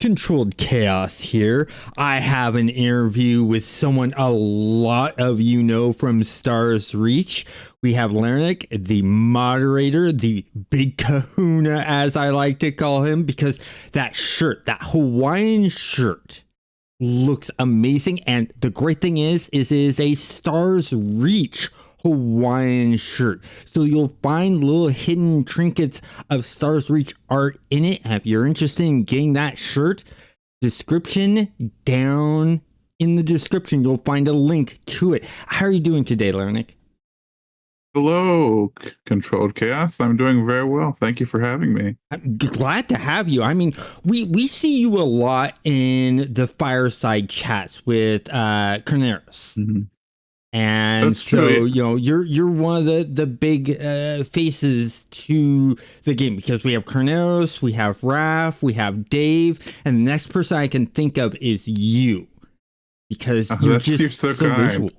Controlled Chaos here. I have an interview with someone a lot of you know from Stars Reach. We have Leric, the moderator, the big kahuna, as I like to call him, because that shirt, that Hawaiian shirt, looks amazing. And the great thing is it is a Stars Reach Hawaiian shirt. So you'll find little hidden trinkets of Stars Reach art in it. And if you're interested in getting that shirt, description down in the description, you'll find a link to it. How are you doing today, Leric? Hello, Controlled Chaos. I'm doing very well. Thank you for having me. I'm glad to have you. I mean, we see you a lot in the fireside chats with Carneros. Mm-hmm. And That's so, true. you know, you're one of the big faces to the game, because we have Carneros, we have Raph, we have Dave, and the next person I can think of is you, because you're so kind. visual.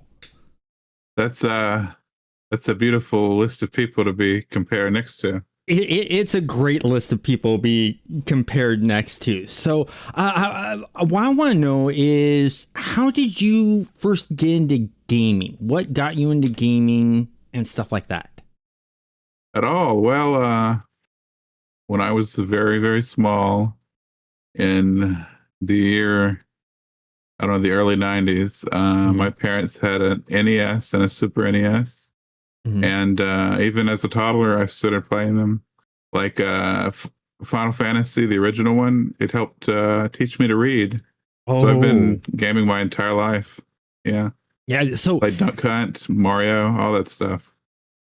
That's a beautiful list of people to be compared next to. It's a great list of people to be compared next to. So what I want to know is, how did you first get into gaming? What got you into gaming and stuff like that? At all? Well, when I was very, very small, in the year, I don't know, the early 90s, my parents had an NES and a Super NES. Mm-hmm. And even as a toddler, I started playing them. Like Final Fantasy, the original one, it helped teach me to read. Oh. So I've been gaming my entire life. Yeah. Yeah. So like Duck Hunt, Mario, all that stuff.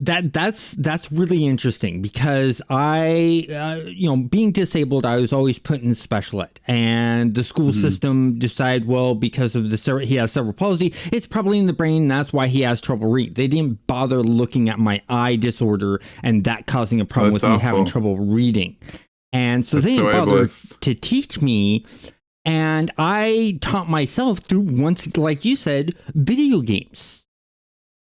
That's really interesting, because I, being disabled, I was always put in special ed, and the school system decided, well, because of he has cerebral palsy, it's probably in the brain. That's why he has trouble reading. They didn't bother looking at my eye disorder and that causing a problem with me having trouble reading. And so they didn't bother to teach me. And I taught myself through, once, like you said, video games.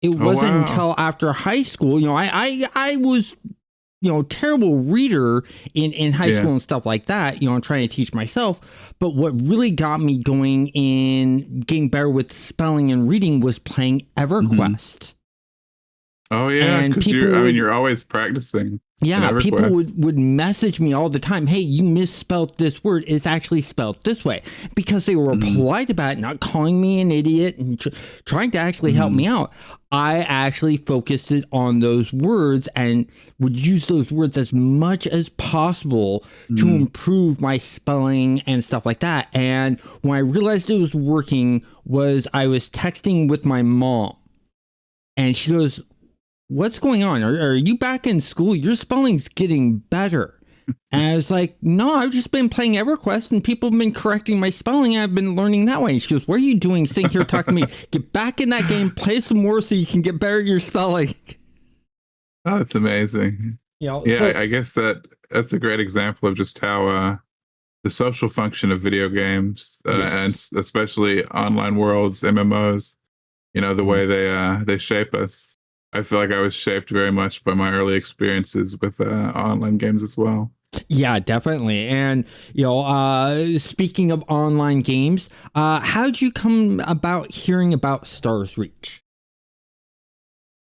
It wasn't until after high school, I was, terrible reader in high school and stuff like that, trying to teach myself. But what really got me going in getting better with spelling and reading was playing EverQuest. Oh yeah, because you're always practicing. Yeah, people would message me all the time. Hey, you misspelled this word. It's actually spelled this way, because they were polite about it, not calling me an idiot and trying to actually help me out. I actually focused it on those words and would use those words as much as possible to improve my spelling and stuff like that. And when I realized it was working, I was texting with my mom, and she goes, "What's going on? Are you back in school? Your spelling's getting better." And I was like, "No, I've just been playing EverQuest and people have been correcting my spelling. I've been learning that way." And she goes, "What are you doing sitting here talking to me? Get back in that game, play some more so you can get better at your spelling." Oh, that's amazing. I guess that's a great example of just how the social function of video games, and especially online worlds, MMOs, the way they shape us. I feel like I was shaped very much by my early experiences with online games as well. Yeah, definitely. And, speaking of online games, how'd you come about hearing about Stars Reach?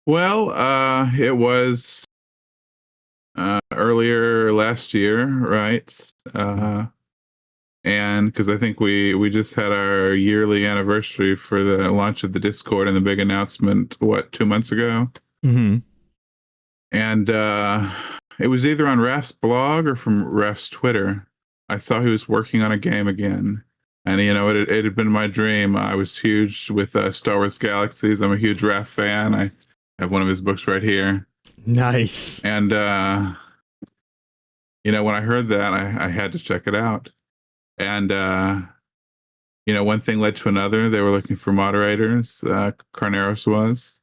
Well, it was earlier last year, right? And because I think we just had our yearly anniversary for the launch of the Discord and the big announcement, 2 months ago? Mm-hmm. And it was either on Raph's blog or from Raph's Twitter. I saw he was working on a game again. And, it had been my dream. I was huge with Star Wars Galaxies. I'm a huge Raph fan. I have one of his books right here. Nice. And, when I heard that, I had to check it out. And, one thing led to another. They were looking for moderators. Carneros was.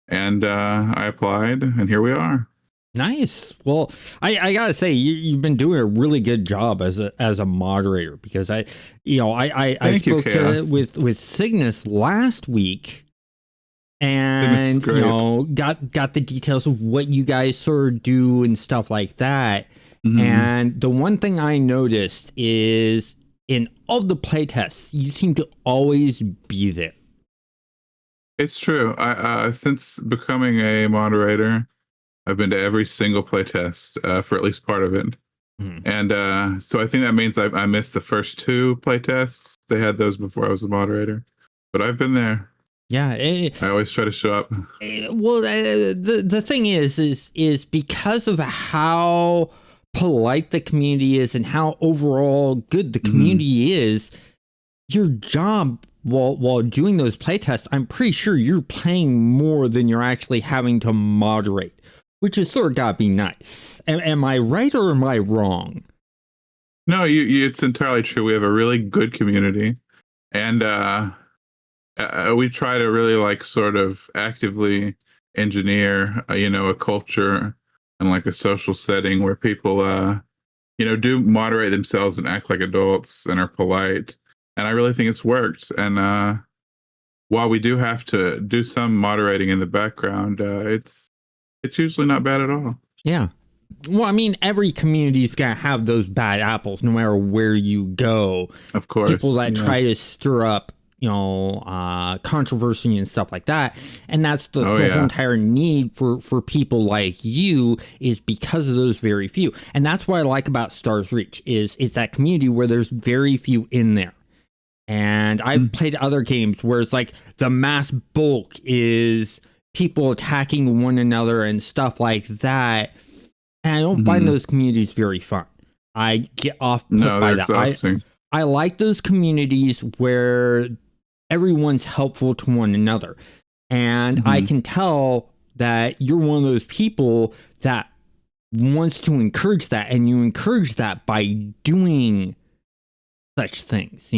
And I applied, and here we are. Nice. Well, I gotta say, you've been doing a really good job as a moderator, because I spoke with Cygnus last week, and got the details of what you guys sort of do and stuff like that. And the one thing I noticed is in all the playtests, you seem to always be there. It's true. I since becoming a moderator, I've been to every single playtest for at least part of it. And so I think that means I missed the first 2 playtests. They had those before I was a moderator, but I've been there. Yeah, I always try to show up. Well, the thing is because of how polite the community is and how overall good the community is, your job while doing those playtests, I'm pretty sure you're playing more than you're actually having to moderate, which is sort of gotta be nice. Am I right or am I wrong? No, it's entirely true. We have a really good community, and we try to really like sort of actively engineer, a culture and like a social setting where people, do moderate themselves and act like adults and are polite. And I really think it's worked. And while we do have to do some moderating in the background, it's usually not bad at all. Yeah. Well, I mean, every community's gonna have those bad apples, no matter where you go. Of course, people that try to stir up, controversy and stuff like that, and that's the whole entire need for people like you, is because of those very few. And that's what I like about Stars Reach is that community where there's very few in there. And I've played other games where it's like the mass bulk is people attacking one another and stuff like that. And I don't find those communities very fun. I get off put by that. Exhausting. I like those communities where everyone's helpful to one another. And I can tell that you're one of those people that wants to encourage that, and you encourage that by doing such things.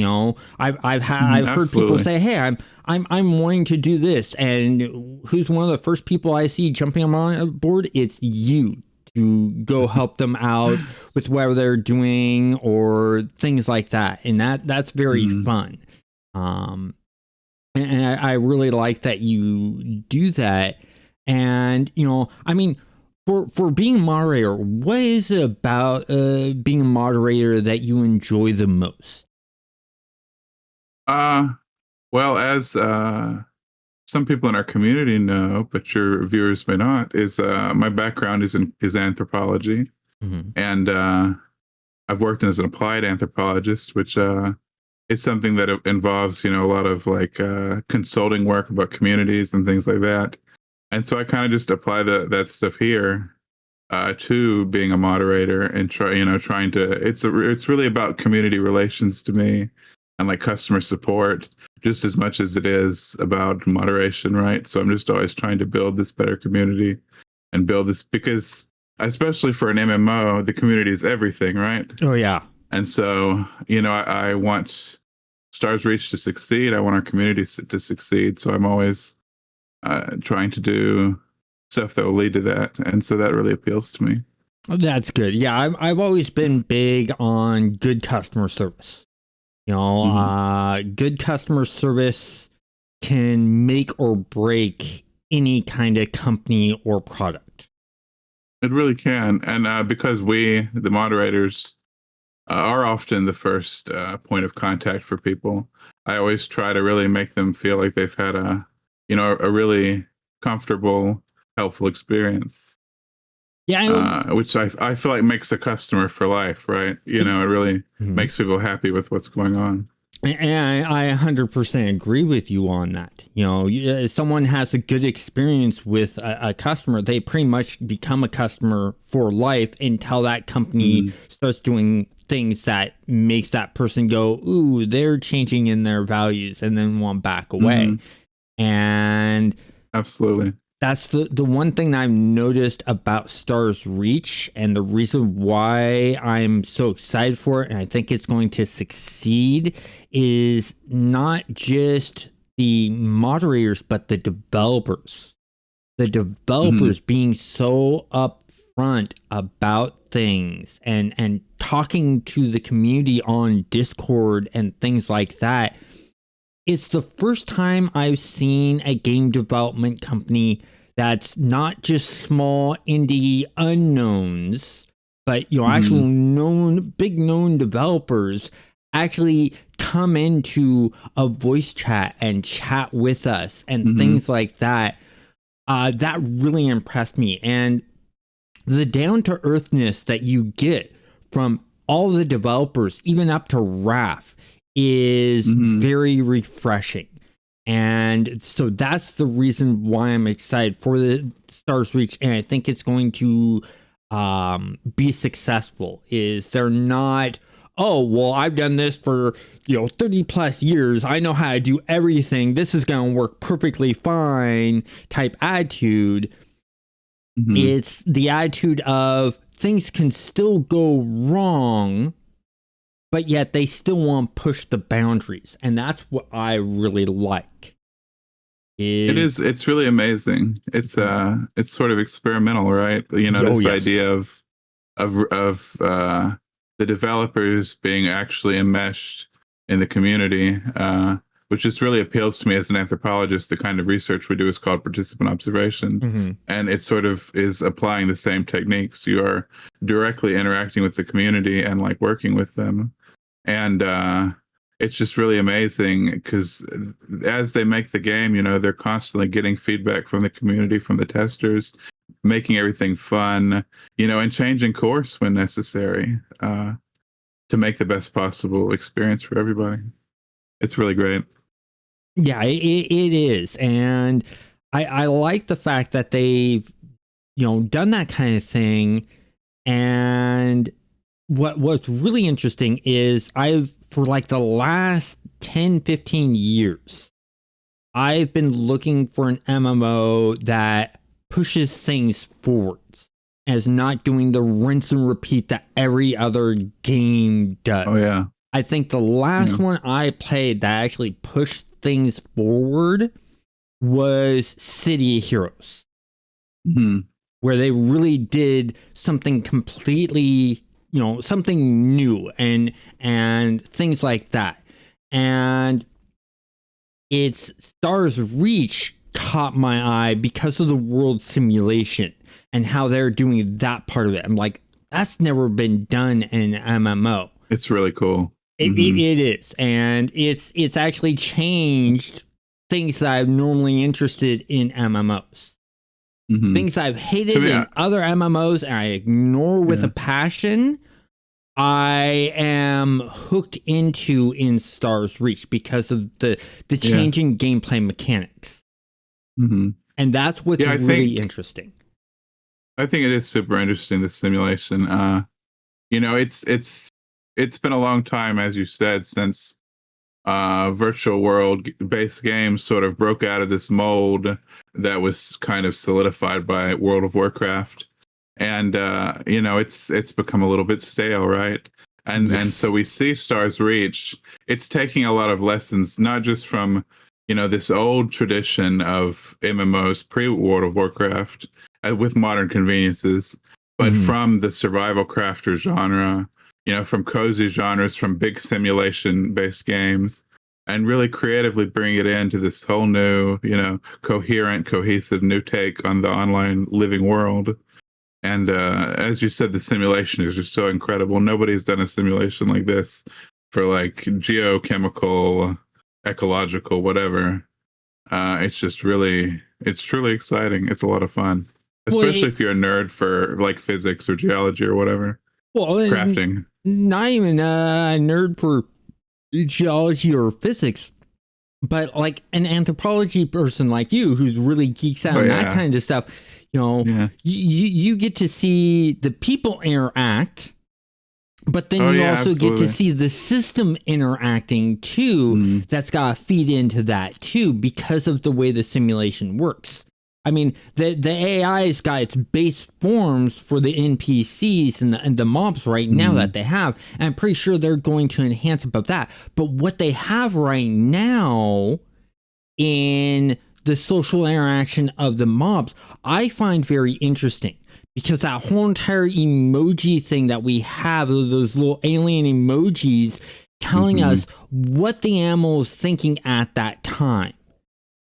I've heard people say, "Hey, I'm wanting to do this," and who's one of the first people I see jumping on board? It's you, to go help them out with whatever they're doing or things like that, and that's very fun. And I really like that you do that. And I mean, for being a moderator, what is it about being a moderator that you enjoy the most? Well, as some people in our community know, but your viewers may not, is my background is anthropology, and I've worked as an applied anthropologist, which is something that involves a lot of like consulting work about communities and things like that. And so I kind of just apply that stuff here to being a moderator and trying to. It's really about community relations to me, and like customer support, just as much as it is about moderation, right? So I'm just always trying to build this better community and build this, because especially for an MMO, the community is everything, right? Oh yeah. And so I want Stars Reach to succeed. I want our community to succeed. So I'm always trying to do stuff that will lead to that, and so that really appeals to me. That's good. Yeah, I've always been big on good customer service. Good customer service can make or break any kind of company or product. It really can. And because we, the moderators, are often the first point of contact for people, I always try to really make them feel like they've had a really comfortable, helpful experience. Yeah, which I feel like makes a customer for life, right? It really makes people happy with what's going on. And I 100% agree with you on that. If someone has a good experience with a customer, they pretty much become a customer for life until that company starts doing things that makes that person go, ooh, they're changing in their values, and then want to back away. And absolutely. That's the one thing that I've noticed about Stars Reach, and the reason why I'm so excited for it and I think it's going to succeed, is not just the moderators, but the developers. The developers being so upfront about things and talking to the community on Discord and things like that. It's the first time I've seen a game development company that's not just small indie unknowns, but actual big known developers actually come into a voice chat and chat with us and things like that. That really impressed me. And the down-to-earthness that you get from all the developers, even up to Raph, is very refreshing. And so that's the reason why I'm excited for the Stars Reach, and I think it's going to be successful. Is they're not, oh, well, I've done this for 30 plus years, I know how to do everything, this is going to work perfectly fine type attitude. It's the attitude of things can still go wrong, but yet they still want to push the boundaries. And that's what I really like. It's really amazing. It's sort of experimental, right? This idea of the developers being actually enmeshed in the community, which just really appeals to me as an anthropologist. The kind of research we do is called participant observation. And it sort of is applying the same techniques. You are directly interacting with the community and like working with them. And it's just really amazing because as they make the game, they're constantly getting feedback from the community, from the testers, making everything fun, and changing course when necessary to make the best possible experience for everybody. It's really great. Yeah, it is. And I like the fact that they've, done that kind of thing. And what's really interesting is for like the last 10, 15 years, I've been looking for an MMO that pushes things forwards and is not doing the rinse and repeat that every other game does. Oh, yeah. I think the last one I played that actually pushed things forward was City of Heroes, where they really did something completely, something new and things like that. And it's Stars Reach caught my eye because of the world simulation and how they're doing that part of it. I'm like, that's never been done in an MMO. It's really cool. It is, and it's actually changed things that I'm normally interested in MMOs. Things I've hated in other MMOs and I ignore with a passion, I am hooked into in Stars Reach because of the changing gameplay mechanics. And that's what's really interesting. I think it is super interesting, the simulation. It's been a long time, as you said, since virtual world based games sort of broke out of this mold that was kind of solidified by World of Warcraft. And it's become a little bit stale, right? And so we see Stars Reach. It's taking a lot of lessons, not just from this old tradition of MMOs pre World of Warcraft with modern conveniences, but from the survival crafter genre, from cozy genres, from big simulation based games, and really creatively bring it into this whole new, coherent, cohesive new take on the online living world. And as you said, the simulation is just so incredible. Nobody's done a simulation like this for like geochemical, ecological, whatever. It's truly exciting. It's a lot of fun, especially if you're a nerd for like physics or geology or whatever. Well, crafting. Not even a nerd for geology or physics, but like an anthropology person like you who's really geeks out on that kind of stuff. You get to see the people interact, but then you also get to see the system interacting too. That's got to feed into that too because of the way the simulation works. I mean, the AI's got its base forms for the NPCs and the mobs right now that they have, and I'm pretty sure they're going to enhance above that. But what they have right now in the social interaction of the mobs, I find very interesting. Because that whole entire emoji thing that we have, those little alien emojis telling us what the animal is thinking at that time.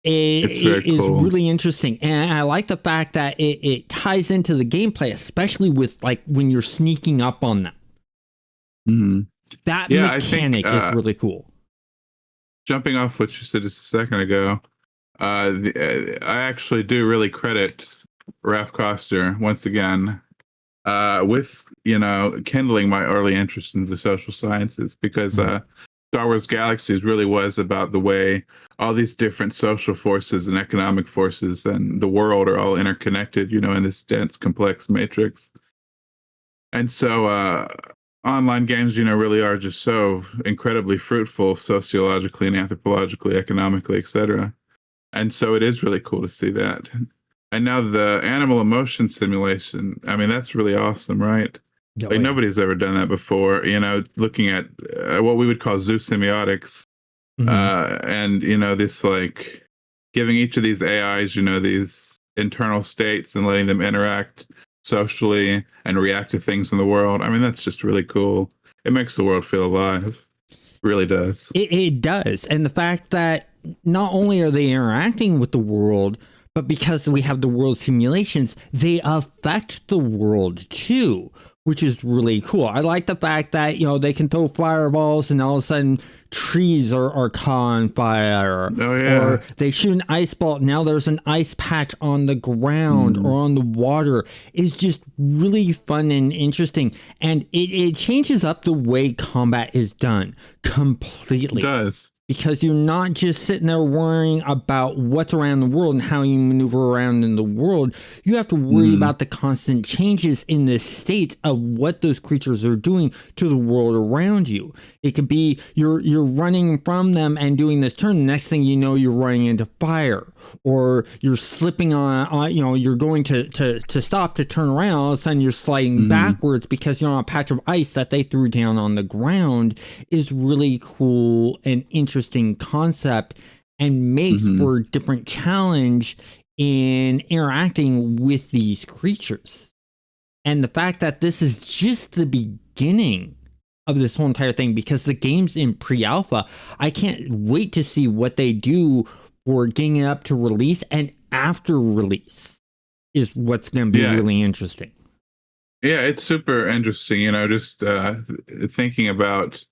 It's cool. Really interesting. And I like the fact that it ties into the gameplay, especially with like when you're sneaking up on them. That mechanic is really cool. Jumping off what you said just a second ago, I actually do really credit Raph Koster once again with kindling my early interest in the social sciences, because Star Wars Galaxies really was about the way all these different social forces and economic forces and the world are all interconnected, in this dense, complex matrix. And so online games, really are just so incredibly fruitful sociologically and anthropologically, economically, etc. And so it is really cool to see that. And now the animal emotion simulation, I mean, that's really awesome, right? Nobody's ever done that before, looking at what we would call zoo semiotics. And, this like giving each of these AIs, these internal states and letting them interact socially and react to things in the world. I mean, that's just really cool. It makes the world feel alive. It really does. It does. And the fact that not only are they interacting with the world, but because we have the world simulations, they affect the world too, which is really cool. I like the fact that, they can throw fireballs and all of a sudden trees are caught on fire. Oh, yeah. Or they shoot an ice ball. Now there's an ice patch on the ground or on the water. It's just really fun and interesting. And it changes up the way combat is done completely. It does. Because you're not just sitting there worrying about what's around the world and how you maneuver around in the world. You have to worry about the constant changes in the state of what those creatures are doing to the world around you. It could be you're running from them and doing this turn. The next thing you know, you're running into fire, or you're slipping on you're going to stop to turn around. All of a sudden, you're sliding backwards because you're on a patch of ice that they threw down on the ground. Is really cool and interesting concept, and makes for a different challenge in interacting with these creatures. And the fact that this is just the beginning of this whole entire thing, because the game's in pre-alpha, I can't wait to see what they do for getting it up to release, and after release is what's going to be really interesting. Yeah, it's super interesting, just thinking about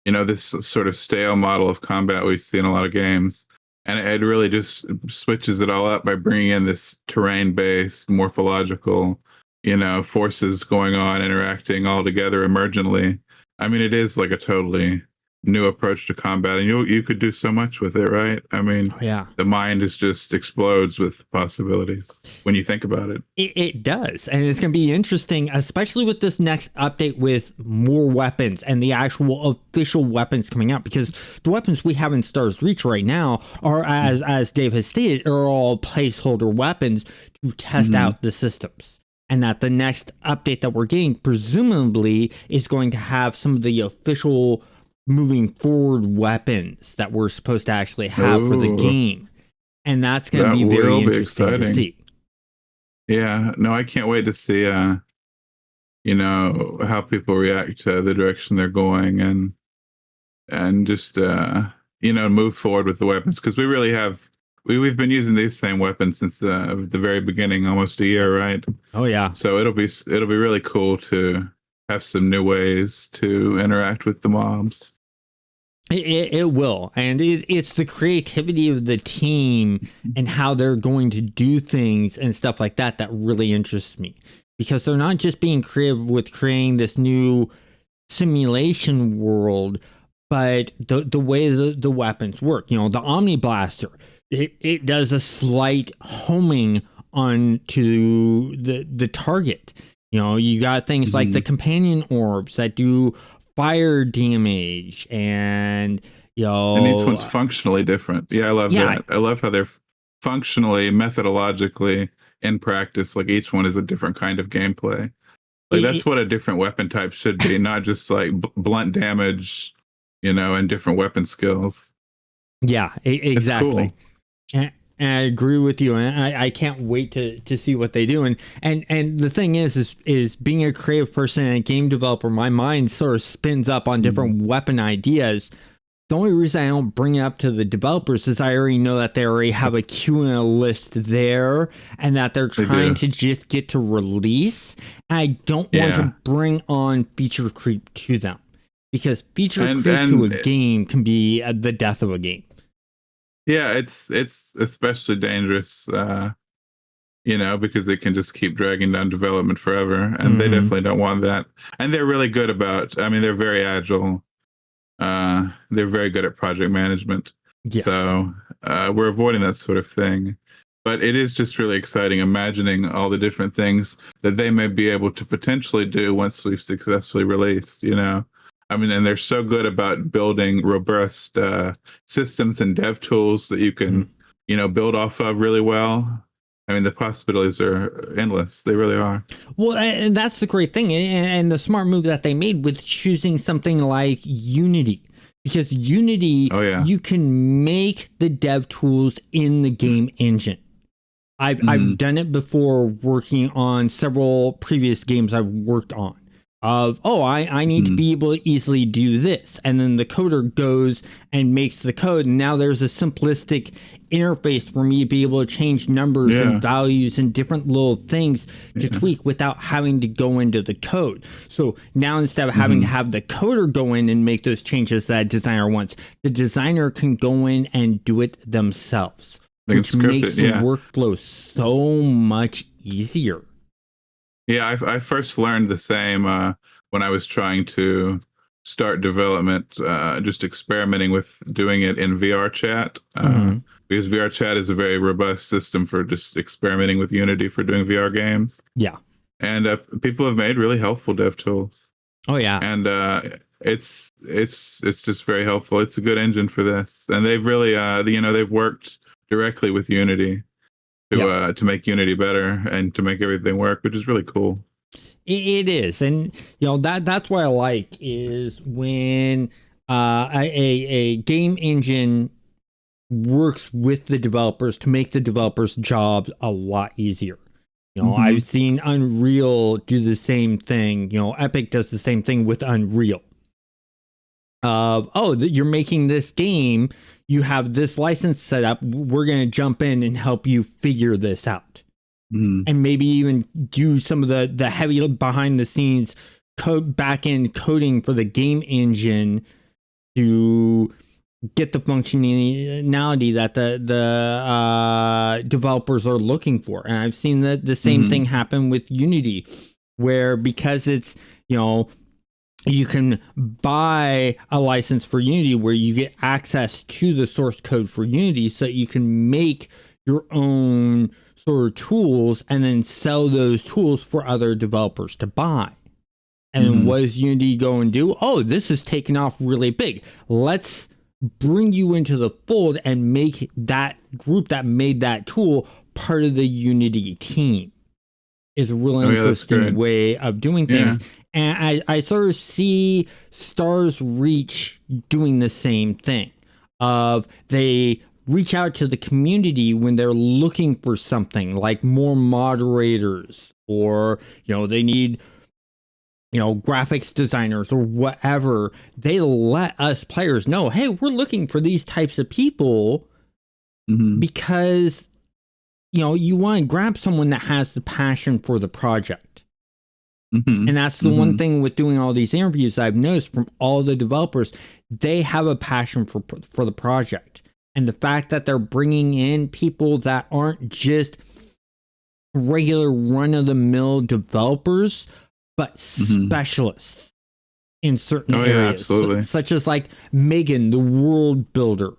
this sort of stale model of combat we see in a lot of games. And it really just switches it all up by bringing in this terrain-based, morphological, forces going on, interacting all together emergently. I mean, it is like a totally new approach to combat, and you could do so much with it, right? I mean, the mind is just explodes with possibilities when you think about it. It does, and it's going to be interesting, especially with this next update with more weapons and the actual official weapons coming out, because the weapons we have in Stars Reach right now are, as Dave has stated, are all placeholder weapons to test out the systems. And that the next update that we're getting presumably is going to have some of the official moving forward weapons that we're supposed to actually have for the game. And that's going to be very interesting to see. Yeah, no, I can't wait to see, how people react to the direction they're going, and just, move forward with the weapons. Because we really have, we've been using these same weapons since the very beginning, almost a year, right? Oh yeah. So it'll be really cool to have some new ways to interact with the mobs. It will, and it's the creativity of the team and how they're going to do things and stuff like that that really interests me, because they're not just being creative with creating this new simulation world, but the way the weapons work. The Omni Blaster, it does a slight homing onto the target. You got things like the companion orbs that do fire damage, and and each one's functionally different. I love that. I love how they're functionally, methodologically, in practice, like each one is a different kind of gameplay. Like that's what a different weapon type should be, not just like blunt damage, and different weapon skills. Yeah, exactly. Cool. And I agree with you, and I can't wait to see what they do. And the thing is being a creative person and a game developer, my mind sort of spins up on different weapon ideas. The only reason I don't bring it up to the developers is I already know that they already have a queue and a list there, and that they're trying to just get to release. I don't want to bring on feature creep to them. because feature creep to a game can be the death of a game. Yeah, it's especially dangerous, because it can just keep dragging down development forever, and they definitely don't want that. And they're really good about. I mean, they're very agile. They're very good at project management. Yes. So we're avoiding that sort of thing. But it is just really exciting imagining all the different things that they may be able to potentially do once we've successfully released, I mean, and they're so good about building robust systems and dev tools that you can, build off of really well. I mean, the possibilities are endless. They really are. Well, and that's the great thing. And the smart move that they made with choosing something like Unity. Because Unity, you can make the dev tools in the game engine. I've done it before working on several previous games I've worked on. I need to be able to easily do this. And then the coder goes and makes the code. And now there's a simplistic interface for me to be able to change numbers and values and different little things to tweak without having to go into the code. So now instead of having to have the coder go in and make those changes that a designer wants, the designer can go in and do it themselves. Which makes the workflow so much easier. Yeah, I first learned the same when I was trying to start development, just experimenting with doing it in VR chat. Because VR chat is a very robust system for just experimenting with Unity for doing VR games. Yeah. And people have made really helpful dev tools. Oh, yeah. And it's just very helpful. It's a good engine for this. And they've really, they've worked directly with Unity to make Unity better and to make everything work, which is really cool. It is. And that's what I like is when a game engine works with the developers to make the developers' jobs a lot easier. I've seen Unreal do the same thing. Epic does the same thing with Unreal. You're making this game, you have this license set up, we're going to jump in and help you figure this out. And maybe even do some of the heavy behind the scenes code, back-end coding for the game engine to get the functionality that the developers are looking for. And I've seen the same thing happen with Unity, where because it's, you can buy a license for Unity where you get access to the source code for Unity so that you can make your own sort of tools and then sell those tools for other developers to buy. And what does Unity go and do? Oh, this is taking off really big. Let's bring you into the fold and make that group that made that tool part of the Unity team. Is a really interesting way of doing things. Yeah. And I sort of see Stars Reach doing the same thing. They reach out to the community when they're looking for something like more moderators, or they need graphics designers or whatever. They let us players know, hey, we're looking for these types of people because you want to grab someone that has the passion for the project. And that's the one thing with doing all these interviews I've noticed from all the developers. They have a passion for the project. And the fact that they're bringing in people that aren't just regular run-of-the-mill developers, but specialists in certain areas. Absolutely. Such as like Megan, the world builder.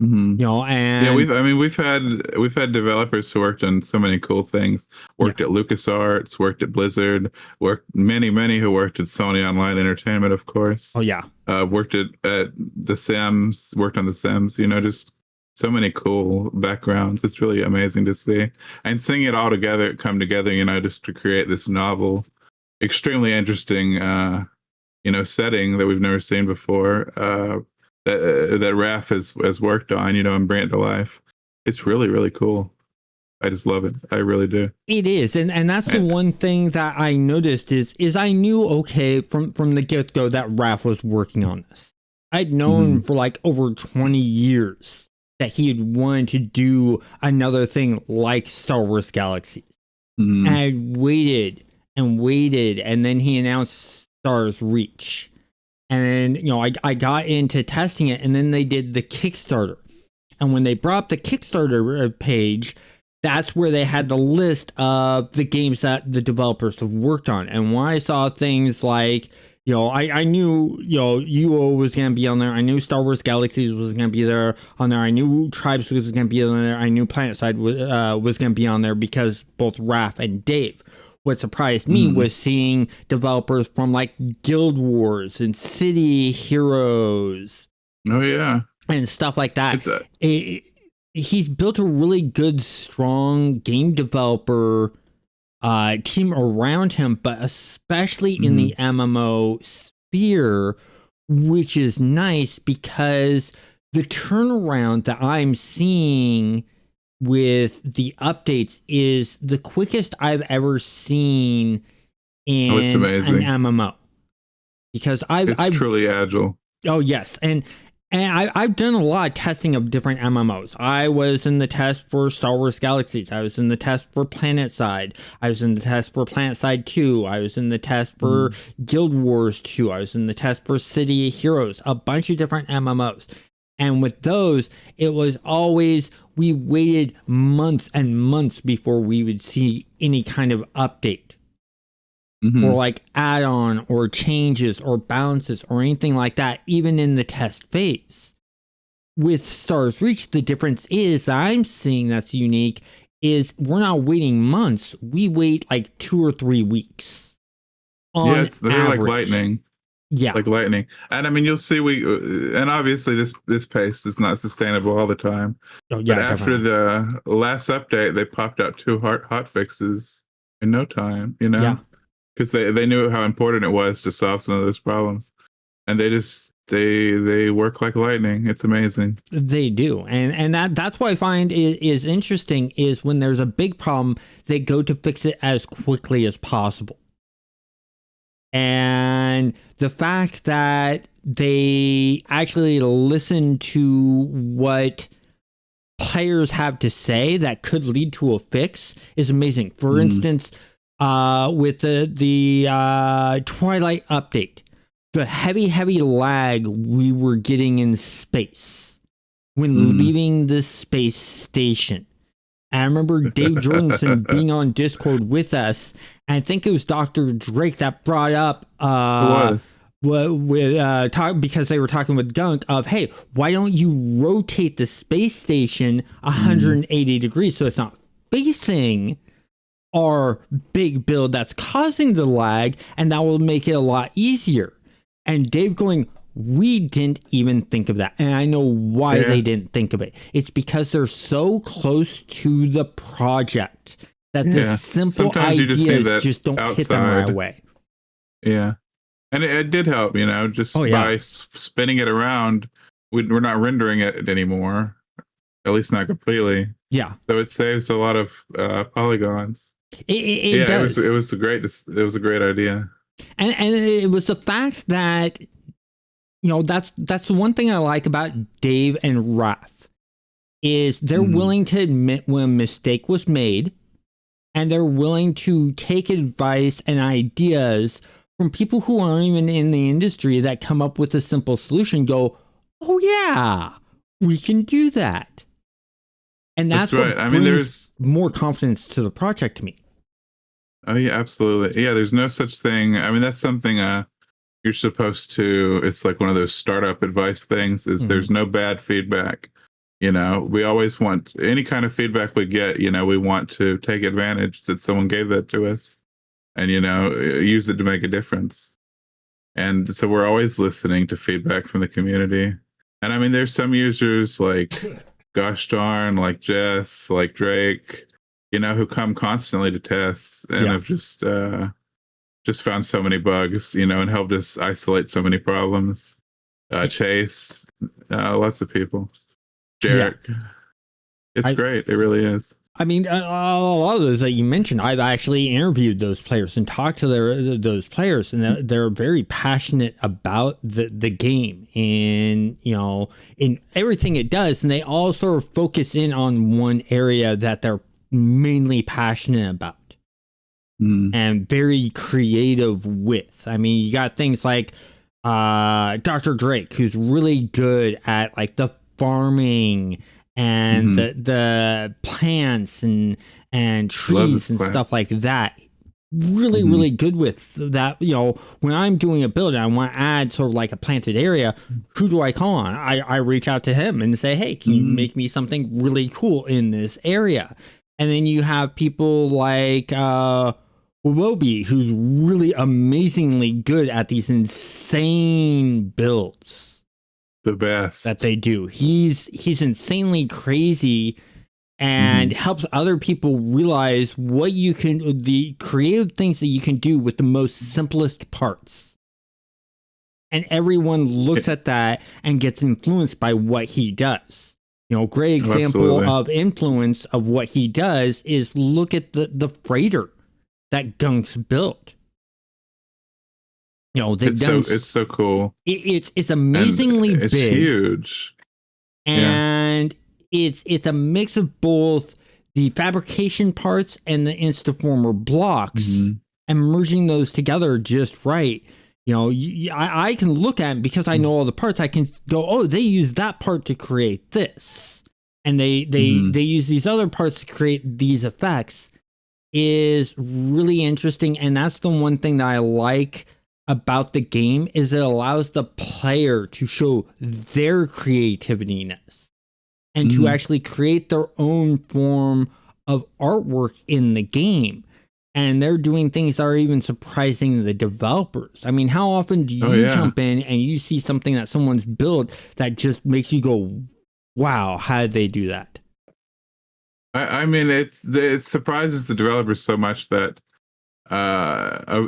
And we've had developers who worked on so many cool things. Worked at LucasArts, worked at Blizzard, many who worked at Sony Online Entertainment, of course. Oh yeah. Worked at The Sims, worked on The Sims. Just so many cool backgrounds. It's really amazing to see and seeing it all together, come together. Just to create this novel, extremely interesting, setting that we've never seen before. That Raph has worked on, and bring it to life. It's really, really cool. I just love it. I really do. It is. And that's the one thing that I noticed is I knew, from the get-go that Raph was working on this. I'd known for like over 20 years that he had wanted to do another thing like Star Wars Galaxies. And I waited and waited, and then he announced Stars Reach. And I got into testing it, and then they did the Kickstarter. And when they brought up the Kickstarter page, that's where they had the list of the games that the developers have worked on. And when I saw things like, I knew, UO was going to be on there. I knew Star Wars Galaxies was going to be there on there. I knew Tribes was going to be on there. I knew PlanetSide was going to be on there because both Raph and Dave. What surprised me was seeing developers from like Guild Wars and City Heroes. Oh, yeah. And stuff like that. He's built a really good, strong game developer team around him, but especially in the MMO sphere, which is nice because the turnaround that I'm seeing with the updates is the quickest I've ever seen in it's amazing. an MMO. Because it's truly agile. Oh, yes. And I've done a lot of testing of different MMOs. I was in the test for Star Wars Galaxies. I was in the test for PlanetSide. I was in the test for PlanetSide 2. I was in the test for Guild Wars 2. I was in the test for City Heroes. A bunch of different MMOs. And with those, it was always, we waited months and months before we would see any kind of update. Or like add-on or changes or balances or anything like that, even in the test phase. With Stars Reach, the difference is that I'm seeing that's unique is we're not waiting months. We wait like 2 or 3 weeks. They're like lightning. Yeah. Like lightning. And I mean, you'll see and obviously this pace is not sustainable all the time. Oh, yeah, but after the last update, they popped out 2 hot fixes in no time, Yeah. Because they knew how important it was to solve some of those problems, and they work like lightning. It's amazing. They do, and that's what I find is interesting is when there's a big problem, they go to fix it as quickly as possible. And the fact that they actually listen to what players have to say that could lead to a fix is amazing. For instance, with the Twilight update, the heavy lag we were getting in space when leaving the space station. And I remember Dave Jorgensen being on Discord with us, and I think it was Dr. Drake that brought up because they were talking with Gunk of, hey, why don't you rotate the space station 180 degrees so it's not facing our big build that's causing the lag, and that will make it a lot easier. And Dave going, we didn't even think of that. And I know why they didn't think of it. It's because they're so close to the project that the simple Sometimes ideas just don't hit them right away. Yeah. And it did help, just by spinning it around, we're not rendering it anymore, at least not completely. Yeah. So it saves a lot of polygons. It does. It was a great idea. And it was the fact that, that's the one thing I like about Dave and Raph is they're willing to admit when a mistake was made, and they're willing to take advice and ideas from people who aren't even in the industry that come up with a simple solution, go, oh yeah, we can do that. And that's right. I mean, there's more confidence to the project to me. Oh yeah, absolutely. Yeah, there's no such thing. I mean, that's something you're supposed to. It's like one of those startup advice things. Is there's no bad feedback. We always want any kind of feedback we get. We want to take advantage that someone gave that to us, and use it to make a difference. And so we're always listening to feedback from the community. And I mean, there's some users like gosh darn, like Jess, like Drake, who come constantly to tests and have just found so many bugs, and helped us isolate so many problems. Chase, lots of people. Jarek. It's great. It really is. I mean, a lot of those that you mentioned, I've actually interviewed those players and talked to those players, and they're very passionate about the game and, in everything it does. And they all sort of focus in on one area that they're mainly passionate about and very creative with. I mean, you got things like Dr. Drake, who's really good at like the farming and the plants and trees and stuff like that. Really, really good with that. You know, when I'm doing a build and I want to add sort of like a planted area, who do I call on? I reach out to him and say, hey, can you make me something really cool in this area? And then you have people like Wobi, who's really amazingly good at these insane builds. The best that they do. He's insanely crazy and helps other people realize what you can, the creative things that you can do with the most simplest parts. And everyone looks at that and gets influenced by what he does. You know, great example of influence of what he does is look at the freighter that Gunk's built. You know, it's so cool. It's amazingly big. It's huge. And it's a mix of both the fabrication parts and the Instaformer blocks and merging those together just right. You know, I can look at it because I know all the parts. I can go, oh, they use that part to create this. And they use these other parts to create these effects. Is really interesting. And that's the one thing that I like about the game is it allows the player to show their creativeness and to actually create their own form of artwork in the game. And they're doing things that are even surprising the developers. I mean, how often do you jump in and you see something that someone's built that just makes you go, wow, how did they do that? I mean, it surprises the developers so much that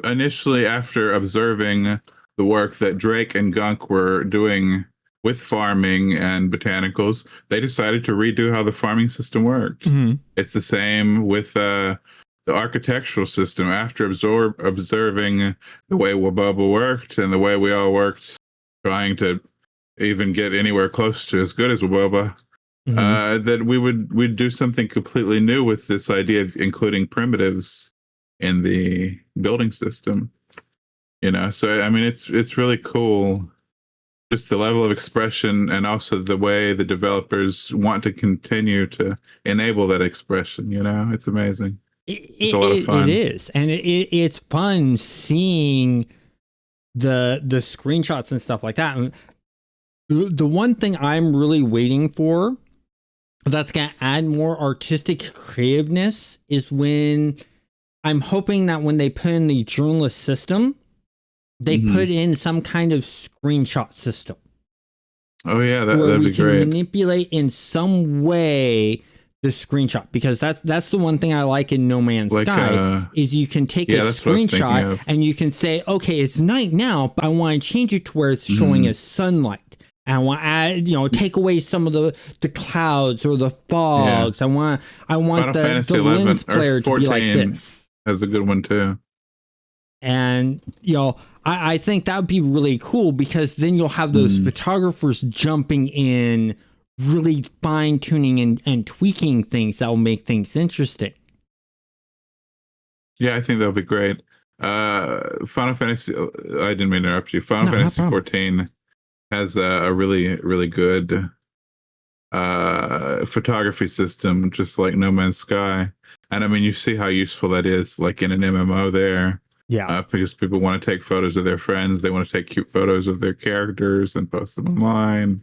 initially, after observing the work that Drake and Gunk were doing with farming and botanicals, they decided to redo how the farming system worked. It's the same with the architectural system. After observing the way Wabubba worked and the way we all worked, trying to even get anywhere close to as good as Wabubba, that we'd do something completely new with this idea of including primitives in the building system. You know, so I mean, it's really cool. Just the level of expression and also the way the developers want to continue to enable that expression. You know, it's amazing. It's a lot of fun. It is, and it's fun seeing the screenshots and stuff like that. And the one thing I'm really waiting for that's gonna add more artistic creativeness is when I'm hoping that when they put in the journalist system, they put in some kind of screenshot system. Oh yeah, that'd be great. Manipulate in some way the screenshot, because that's the one thing I like in No Man's Sky is you can take a screenshot and you can say, okay, it's night now, but I want to change it to where it's showing as sunlight. And I want to add, you know, take away some of the clouds or the fogs. Yeah. I want the lens flare to be like this. Has a good one too. And, you know, I think that would be really cool, because then you'll have those photographers jumping in, really fine tuning and tweaking things that will make things interesting. Yeah, I think that'll be great. Final Fantasy, I didn't mean to interrupt you. Final Fantasy 14 has a really, really good photography system, just like No Man's Sky. And I mean, you see how useful that is, like in an MMO there. Yeah. Because people want to take photos of their friends. They want to take cute photos of their characters and post them online.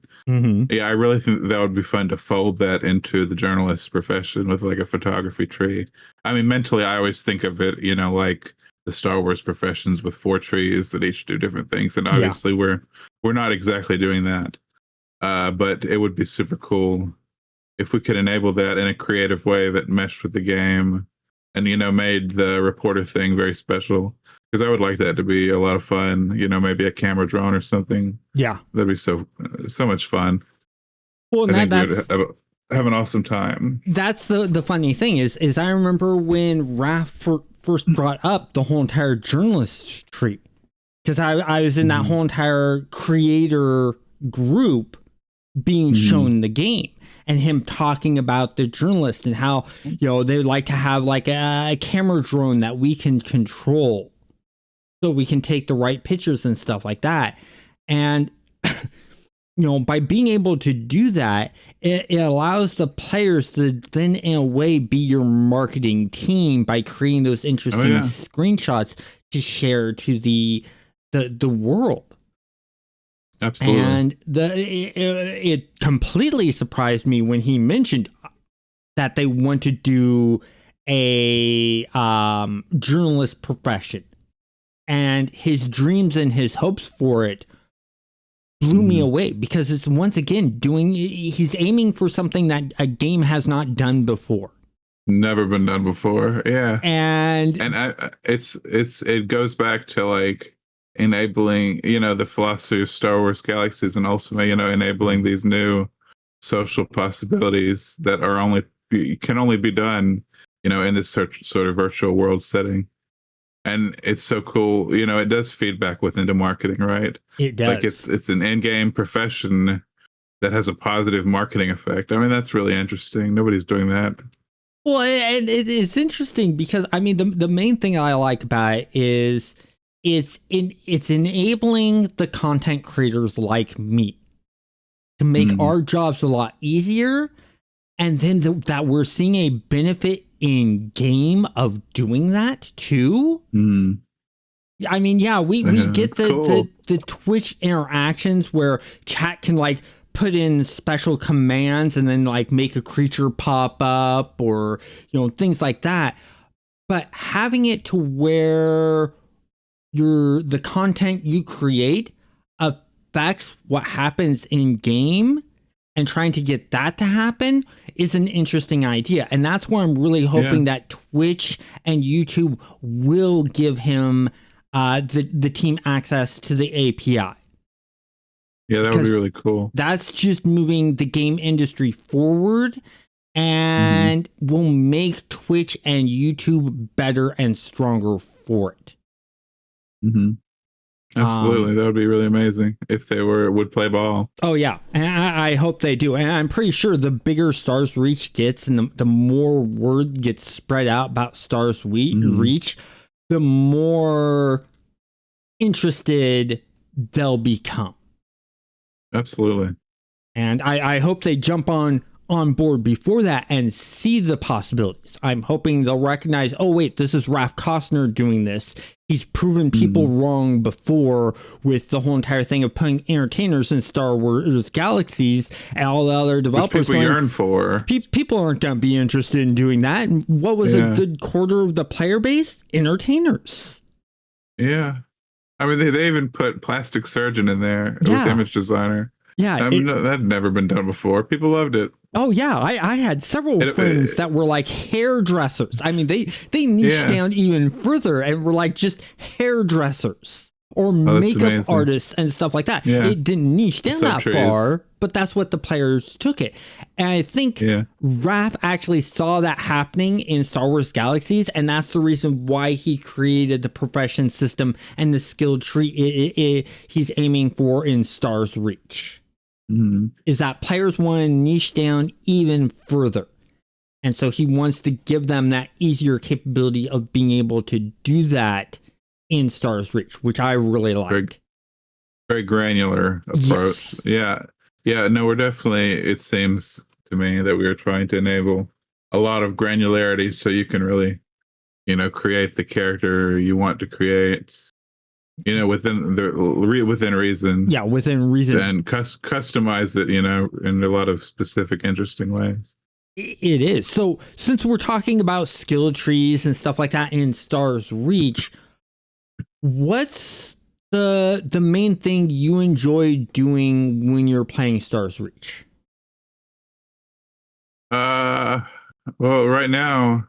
Yeah, I really think that would be fun to fold that into the journalist profession with like a photography tree. I mean, mentally, I always think of it, you know, like the Star Wars professions with 4 trees that each do different things. And obviously we're not exactly doing that. But it would be super cool if we could enable that in a creative way that meshed with the game and, you know, made the reporter thing very special. Because I would like that to be a lot of fun, you know, maybe a camera drone or something. Yeah. That'd be so much fun. Well, I think we'd have an awesome time. That's the funny thing is I remember when Raph first brought up the whole entire journalist tree. Because I was in that whole entire creator group being shown the game. And him talking about the journalist and how, you know, they would like to have like a camera drone that we can control so we can take the right pictures and stuff like that. And by being able to do that, it allows the players to then, in a way, be your marketing team by creating those interesting screenshots to share to the world. Absolutely. And it completely surprised me when he mentioned that they want to do a journalist profession, and his dreams and his hopes for it blew me away, because it's once again he's aiming for something that a game has not done before. Never been done before. Yeah. And it goes back to like enabling, the philosophy of Star Wars Galaxies, and ultimately, enabling these new social possibilities that can only be done, in this sort of virtual world setting. And it's so cool, it does feedback into marketing, right? It does. Like it's an in-game profession that has a positive marketing effect. I mean, that's really interesting. Nobody's doing that. Well, and it's interesting because, I mean, the main thing I like about it is it's enabling the content creators like me to make our jobs a lot easier, and then that we're seeing a benefit in game of doing that too. I mean, we get the Twitch interactions where chat can like put in special commands and then like make a creature pop up, or things like that. But having it to where the content you create affects what happens in game, and trying to get that to happen is an interesting idea. And that's where I'm really hoping that Twitch and YouTube will give him the team access to the API. Yeah, that would be really cool. That's just moving the game industry forward, and will make Twitch and YouTube better and stronger for it. Absolutely. That would be really amazing if they would play ball. Oh, yeah. And I hope they do. And I'm pretty sure the bigger Stars Reach gets, and the more word gets spread out about Stars Reach, the more interested they'll become. Absolutely. And I hope they jump on board before that and see the possibilities. I'm hoping they'll recognize, oh, wait, this is Raph Costner doing this. He's proven people wrong before with the whole entire thing of putting entertainers in Star Wars Galaxies, and all the other developers. Which people yearn for. People aren't going to be interested in doing that. And what was a good quarter of the player base? Entertainers. Yeah. I mean, they even put Plastic Surgeon in there with Image Designer. Yeah. I mean, that had never been done before. People loved it. Oh, yeah. I had several friends that were like hairdressers. I mean, they niched down even further and were like just hairdressers or makeup artists and stuff like that. Yeah. It didn't niche down that far, but that's what the players took it. And I think Raph actually saw that happening in Star Wars Galaxies, and that's the reason why he created the profession system and the skill tree he's aiming for in Stars Reach. Is that players want to niche down even further. And so he wants to give them that easier capability of being able to do that in Stars Reach, which I really like. Very, very granular approach. Yes. Yeah. No, we're definitely, it seems to me that we are trying to enable a lot of granularity so you can really, create the character you want to create. Within reason. Yeah, within reason. And customize it, in a lot of specific, interesting ways. It is. So since we're talking about skill trees and stuff like that in Stars Reach, what's the main thing you enjoy doing when you're playing Stars Reach? Well, right now,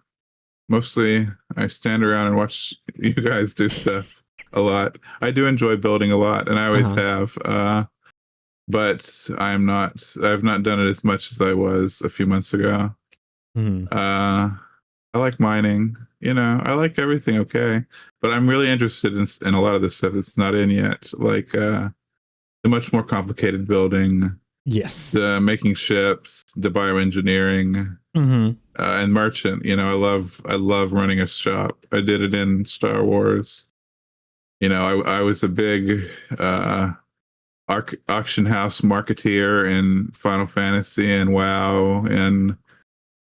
mostly I stand around and watch you guys do stuff. A lot. I do enjoy building a lot, and I always have. But I've not done it as much as I was a few months ago. I like mining. I like everything. Okay, but I'm really interested in a lot of the stuff that's not in yet, like the much more complicated building. Yes. The making ships, the bioengineering, and merchant. I love running a shop. I did it in Star Wars. I was a big auction house marketeer in Final Fantasy and WoW and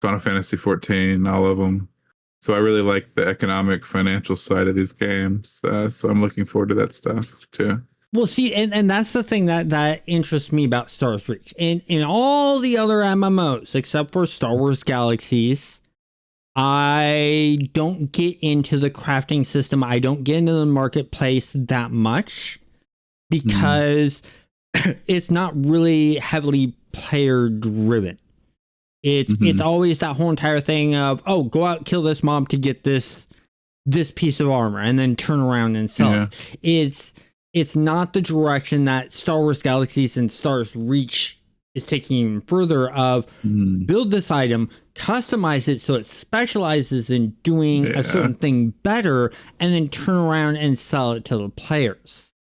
Final Fantasy 14, all of them. So I really like the economic financial side of these games. So I'm looking forward to that stuff too. Well, see, and that's the thing that interests me about Stars Reach. In all the other MMOs, except for Star Wars Galaxies, I don't get into the crafting system. I don't get into the marketplace that much because it's not really heavily player driven. It's always that whole entire thing of, oh, go out, kill this mob to get this piece of armor and then turn around and sell it. It's not the direction that Star Wars Galaxies and Stars Reach is taking even further of build this item, customize it so it specializes in doing a certain thing better, and then turn around and sell it to the players.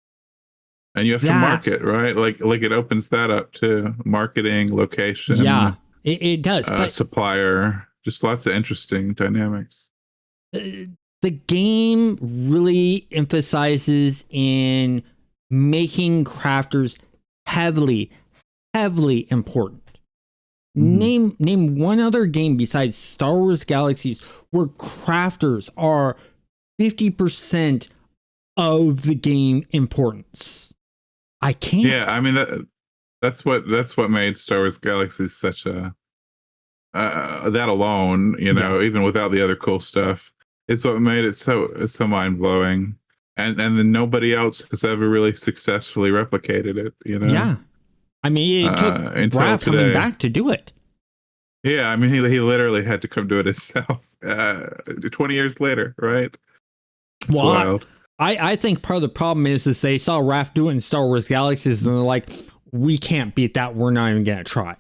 And you have to market, right? Like it opens that up to marketing, location. Yeah, it does. But supplier, just lots of interesting dynamics. The game really emphasizes in making crafters heavily important. Name one other game besides Star Wars Galaxies where crafters are 50% of the game importance. I can't. Yeah, I mean that's what made Star Wars Galaxies such a that alone, even without the other cool stuff. It's what made it so mind blowing, and then nobody else has ever really successfully replicated it. Yeah, I mean, it took Raph coming back to do it. Yeah, I mean, he literally had to come do it himself 20 years later, right? It's wild. I think part of the problem is they saw Raph do it in Star Wars Galaxies, and they're like, we can't beat that. We're not even gonna try.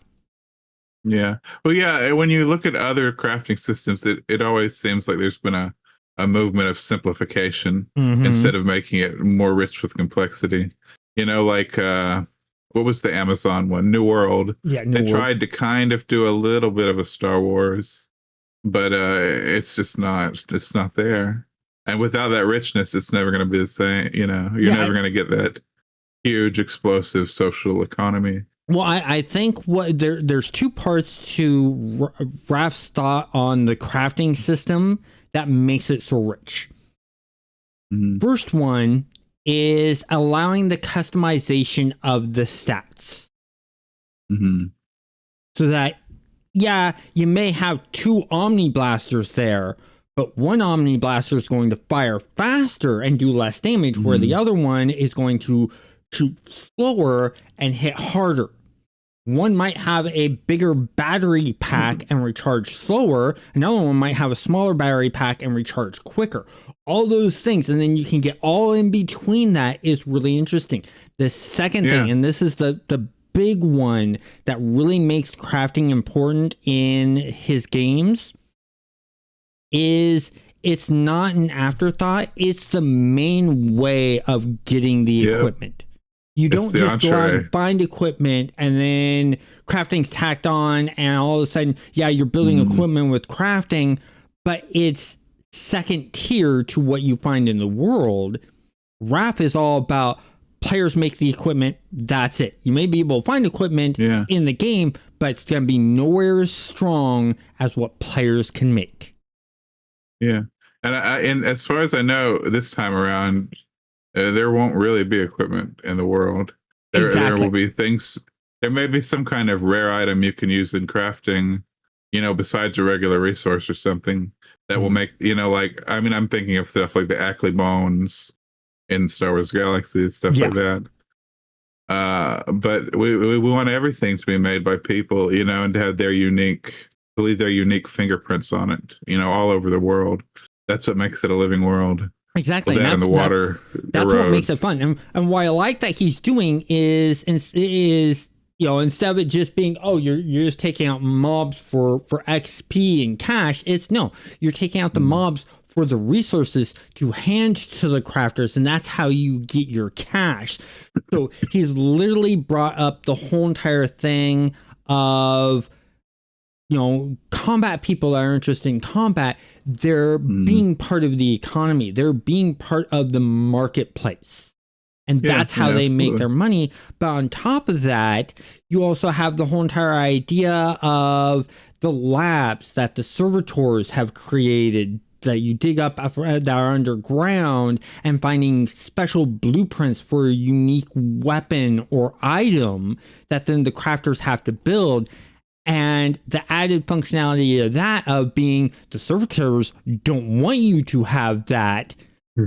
Yeah. Well, yeah. When you look at other crafting systems, it always seems like there's been a movement of simplification instead of making it more rich with complexity. Like what was the Amazon one? New World. Yeah, they tried to kind of do a little bit of a Star Wars, but it's just not. It's not there. And without that richness, it's never going to be the same. You're never going to get that huge, explosive social economy. Well, I think there's two parts to Raph's thought on the crafting system that makes it so rich. First one is allowing the customization of the stats. So that, you may have two Omni Blasters there, but one Omni Blaster is going to fire faster and do less damage, where the other one is going to shoot slower and hit harder. One might have a bigger battery pack and recharge slower. Another one might have a smaller battery pack and recharge quicker. All those things, and then you can get all in between that is really interesting. The second thing, and this is the big one that really makes crafting important in his games, is it's not an afterthought. It's the main way of getting the equipment. You don't just go out and find equipment and then crafting's tacked on and all of a sudden, you're building equipment with crafting, but it's second tier to what you find in the world. Raph is all about players make the equipment, that's it. You may be able to find equipment in the game, but it's going to be nowhere as strong as what players can make. Yeah. And as far as I know, this time around, there won't really be equipment in the world. There will be things. There may be some kind of rare item you can use in crafting, besides a regular resource or something that will make, I'm thinking of stuff like the Ackley Bones in Star Wars Galaxy, stuff like that. But we want everything to be made by people, and to have their unique fingerprints on it, all over the world. That's what makes it a living world. Exactly. That in the water. That's what makes it fun. And what I like that he's doing is instead of it just being, you're just taking out mobs for XP and cash, you're taking out the mobs for the resources to hand to the crafters, and that's how you get your cash. So he's literally brought up the whole entire thing of combat people that are interested in combat. They're being part of the economy. They're being part of the marketplace. And that's how they make their money. But on top of that, you also have the whole entire idea of the labs that the servitors have created that you dig up that are underground, and finding special blueprints for a unique weapon or item that then the crafters have to build. And the added functionality of that of being the servitors don't want you to have that.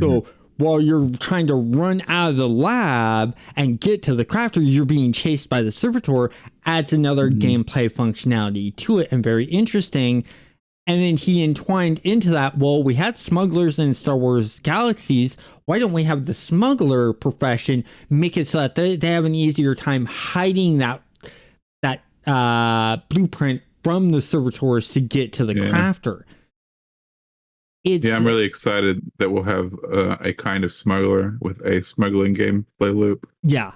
So while you're trying to run out of the lab and get to the crafter, you're being chased by the servitor, adds another gameplay functionality to it, and very interesting. And then he entwined into that, well, we had smugglers in Star Wars Galaxies. Why don't we have the smuggler profession make it so that they have an easier time hiding that blueprint from the servitors to get to the crafter? I'm really excited that we'll have a kind of smuggler with a smuggling gameplay loop. Yeah,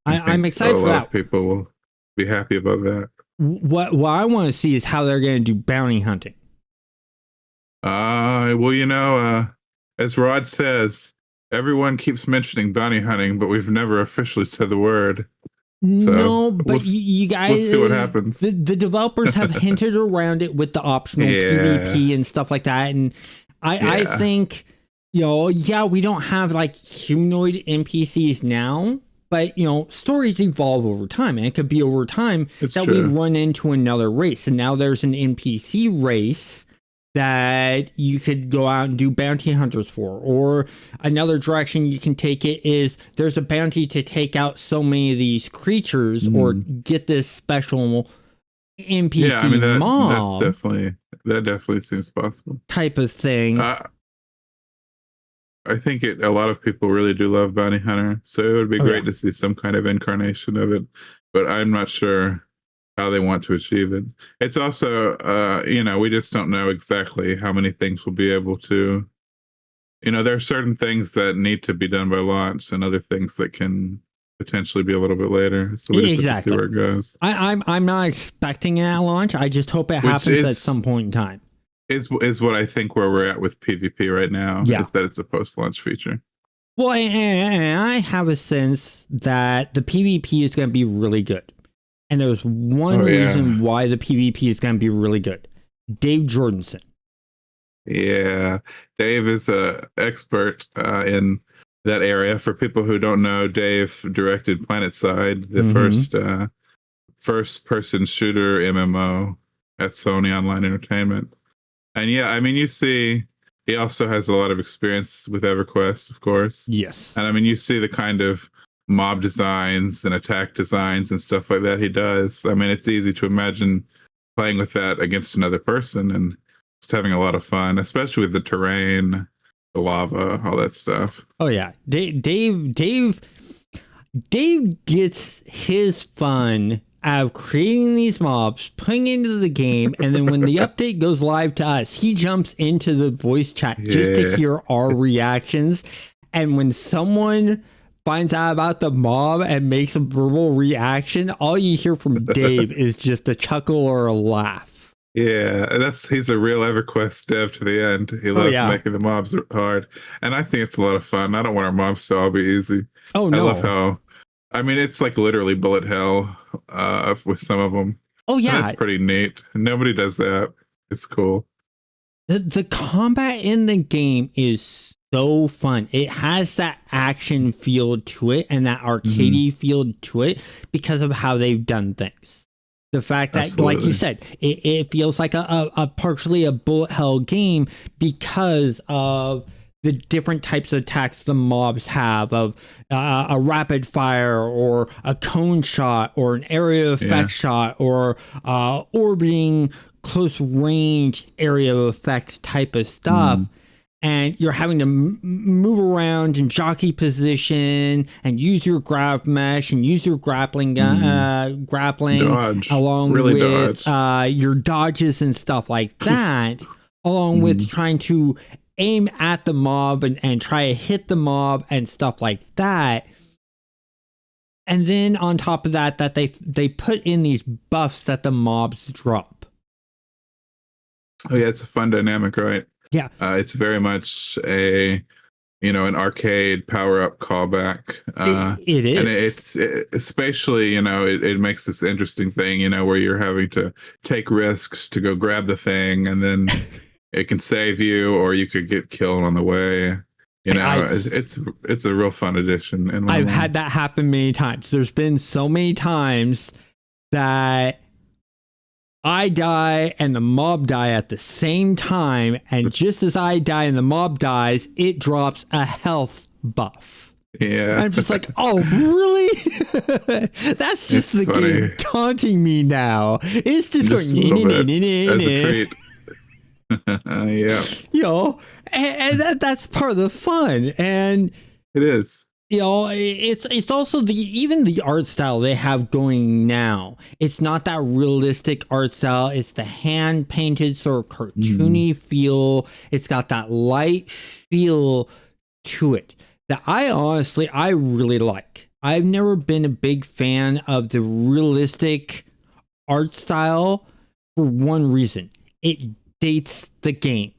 I'm excited for that. A lot of people will be happy about that. What I want to see is how they're going to do bounty hunting. Well, as Rod says, everyone keeps mentioning bounty hunting, but we've never officially said the word. So no, but you guys, we'll see what happens. The developers have hinted around it with the optional PvP and stuff like that. And I think, we don't have like humanoid NPCs now, but stories evolve over time, and it could be over time we run into another race. And now there's an NPC race that you could go out and do bounty hunters for. Or another direction you can take it is there's a bounty to take out so many of these creatures or get this special NPC mob. That definitely seems possible. Type of thing. I think a lot of people really do love bounty hunter, so it would be great to see some kind of incarnation of it, but I'm not sure how they want to achieve it. It's also, we just don't know exactly how many things we'll be able to, there are certain things that need to be done by launch and other things that can potentially be a little bit later. So we just have to see where it goes. I'm not expecting it at launch. I just hope it happens at some point in time. Is what I think where we're at with PvP right now, is that it's a post-launch feature. Well, and I have a sense that the PvP is going to be really good. And there's one reason why the PvP is going to be really good. Dave Jordanson. Yeah, Dave is an expert in that area. For people who don't know, Dave directed PlanetSide, the first-person shooter MMO at Sony Online Entertainment. And you see, he also has a lot of experience with EverQuest, of course. Yes. And you see the kind of mob designs and attack designs and stuff like that he does. It's easy to imagine playing with that against another person and just having a lot of fun, especially with the terrain, the lava, all that stuff. Oh yeah, Dave gets his fun out of creating these mobs, putting into the game, and then when the update goes live to us, he jumps into the voice chat just to hear our reactions. And when someone finds out about the mob and makes a verbal reaction, all you hear from Dave is just a chuckle or a laugh. Yeah, he's a real EverQuest dev to the end. He loves making the mobs hard. And I think it's a lot of fun. I don't want our mobs to all be easy. Oh, no. I love how, it's like literally bullet hell with some of them. Oh, yeah. And that's pretty neat. Nobody does that. It's cool. The combat in the game is so fun. It has that action feel to it and that arcadey feel to it because of how they've done things. The fact that, like you said, it feels like a partially a bullet hell game because of the different types of attacks the mobs have, of a rapid fire or a cone shot or an area effect shot or orbiting close range area of effect type of stuff. And you're having to move around in jockey position and use your grav mesh and use your grappling dodge. Along with your dodges and stuff like that, along with trying to aim at the mob and try to hit the mob and stuff like that. And then on top of that they put in these buffs that the mobs drop. Oh yeah, it's a fun dynamic, right? Yeah. It's very much a an arcade power-up callback. It is. And especially, it makes this interesting thing, where you're having to take risks to go grab the thing, and then it can save you, or you could get killed on the way. It's a real fun addition. And I've had that happen many times. There's been so many times that I die and the mob die at the same time, and just as I die and the mob dies, it drops a health buff. Yeah. I'm just like, oh, really? That's just the game taunting me now. It's just going, as a treat. Yeah. And that's part of the fun. And it is. It's also even the art style they have going now. It's not that realistic art style. It's the hand painted sort of cartoony feel. It's got that light feel to it that I really like. I've never been a big fan of the realistic art style for one reason. It dates the game.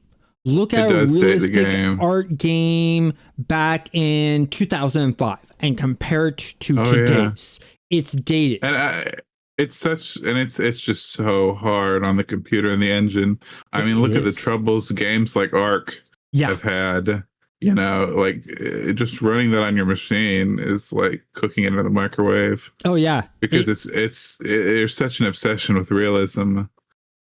Look at a realistic art game back in 2005 and compare it to today's. Yeah. It's dated. And it's just so hard on the computer and the engine. I mean, look at the troubles games like Ark have had. Like just running that on your machine is like cooking it in the microwave. Oh yeah, because there's such an obsession with realism.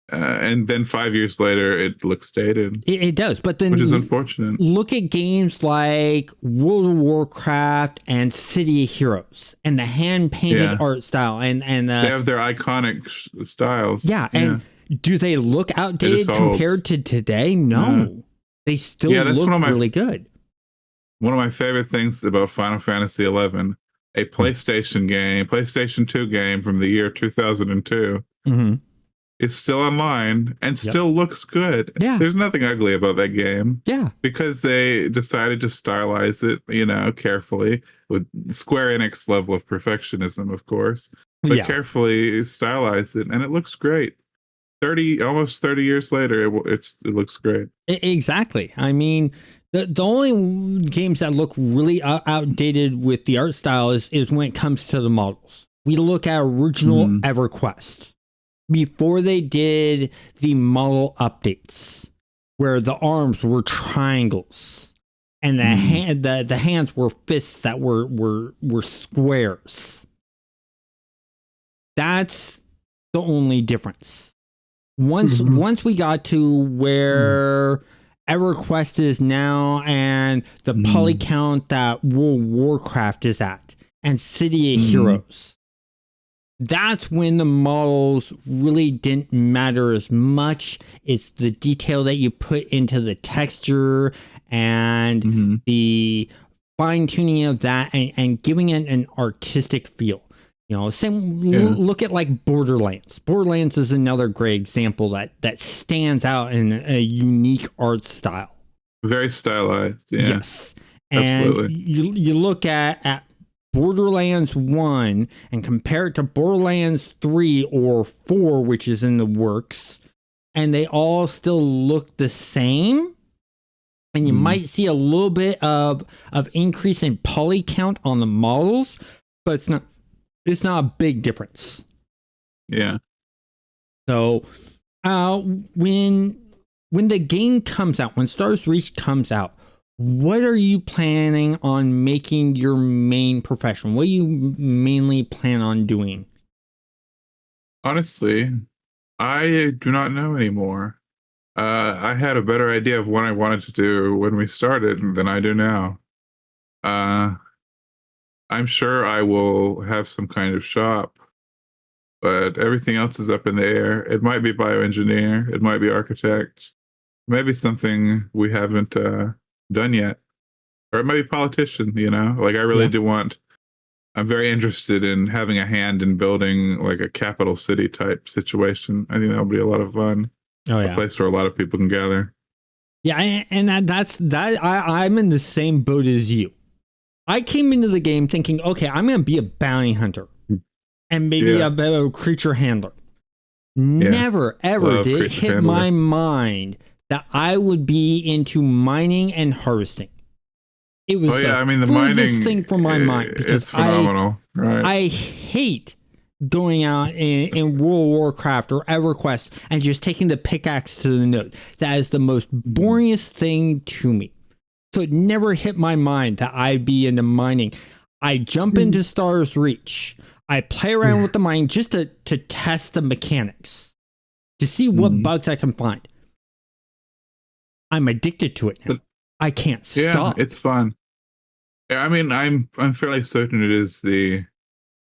And then 5 years later, it looks dated. It does, but then which is unfortunate. Look at games like World of Warcraft and City of Heroes, and the hand painted art style, and they have their iconic styles. Yeah, and do they look outdated compared to today? No, they still look really good. One of my favorite things about Final Fantasy XI, a PlayStation 2 game from the year 2002. Mm-hmm. It's still online and still looks good. Yeah. There's nothing ugly about that game. Yeah. Because they decided to stylize it, carefully with Square Enix level of perfectionism, of course, but carefully stylize it, and it looks great. Almost 30 years later, it looks great. Exactly. I mean, the only games that look really outdated with the art style is when it comes to the models. We look at original EverQuest. Before they did the model updates, where the arms were triangles and the hands were fists that were squares. That's the only difference. Once we got to where EverQuest is now and the poly count that World of Warcraft is at and City of Heroes. That's when the models really didn't matter as much. It's the detail that you put into the texture and the fine tuning of that and giving it an artistic feel. Look at like Borderlands. Borderlands is another great example that stands out in a unique art style. Very stylized. Yeah. Yes. Absolutely. And you look at Borderlands 1 and compare it to Borderlands 3 or 4, which is in the works, and they all still look the same. And you might see a little bit of increase in poly count on the models, but it's not a big difference. Yeah. So when the game comes out, when Stars Reach comes out, what are you planning on making your main profession? What do you mainly plan on doing? Honestly, I do not know anymore. I had a better idea of what I wanted to do when we started than I do now. I'm sure I will have some kind of shop, but everything else is up in the air. It might be bioengineer. It might be architect. Maybe something we haven't done yet, or it might be politician. Like I really do want. I'm very interested in having a hand in building like a capital city type situation. I think that'll be a lot of fun. Oh yeah, a place where a lot of people can gather. Yeah, and that's I'm in the same boat as you. I came into the game thinking, okay, I'm gonna be a bounty hunter and maybe a creature handler. Never ever did it hit my mind that I would be into mining and harvesting. It was I mean, the furthest mining thing from my mind, because it's phenomenal, right? I hate going out in World of Warcraft or EverQuest and just taking the pickaxe to the node. That is the most boringest thing to me. So it never hit my mind that I'd be into mining. I jump into Stars Reach. I play around with the mine just to test the mechanics, to see what bugs I can find. I'm addicted to it now. But, I can't stop. Yeah, it's fun. I mean, I'm fairly certain it is the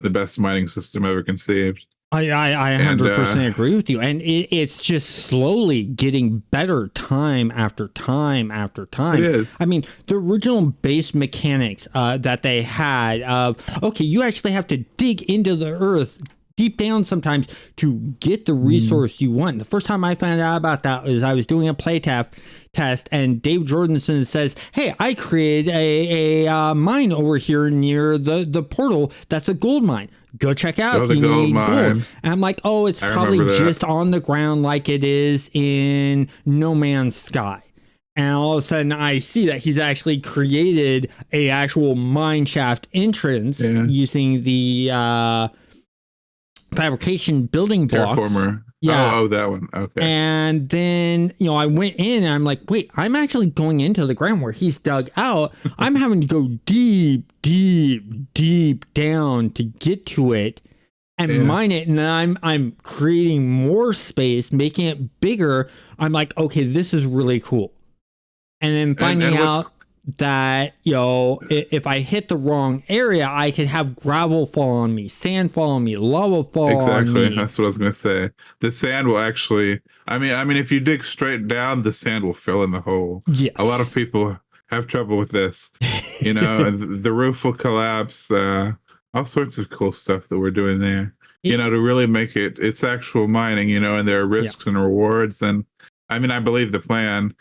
best mining system ever conceived. I 100% agree with you, and it's just slowly getting better time after time after time. It is. I mean, the original base mechanics that they had of, okay, you actually have to dig into the earth deep down sometimes to get the resource you want. The first time I found out about that was I was doing a play test, and Dave Jordanson says, hey, I created a mine over here near the portal that's a gold mine. Go check out. The gold mine. Gold. And I'm like, oh, it's probably just on the ground like it is in No Man's Sky. And all of a sudden I see that he's actually created a actual mine shaft entrance using the fabrication building block. Terraformer. Yeah. Oh, that one. Okay. And then, I went in and I'm like, wait, I'm actually going into the ground where he's dug out. I'm having to go deep, deep, deep down to get to it and mine it. And then I'm creating more space, making it bigger. I'm like, okay, this is really cool. And then finding out that, if I hit the wrong area, I could have gravel fall on me, sand fall on me, lava fall on me. Exactly. That's what I was going to say. The sand will actually, I mean, if you dig straight down, the sand will fill in the hole. Yes. A lot of people have trouble with this, and the roof will collapse, all sorts of cool stuff that we're doing there, to really make it's actual mining, and there are risks and rewards. And I mean, I believe the plan.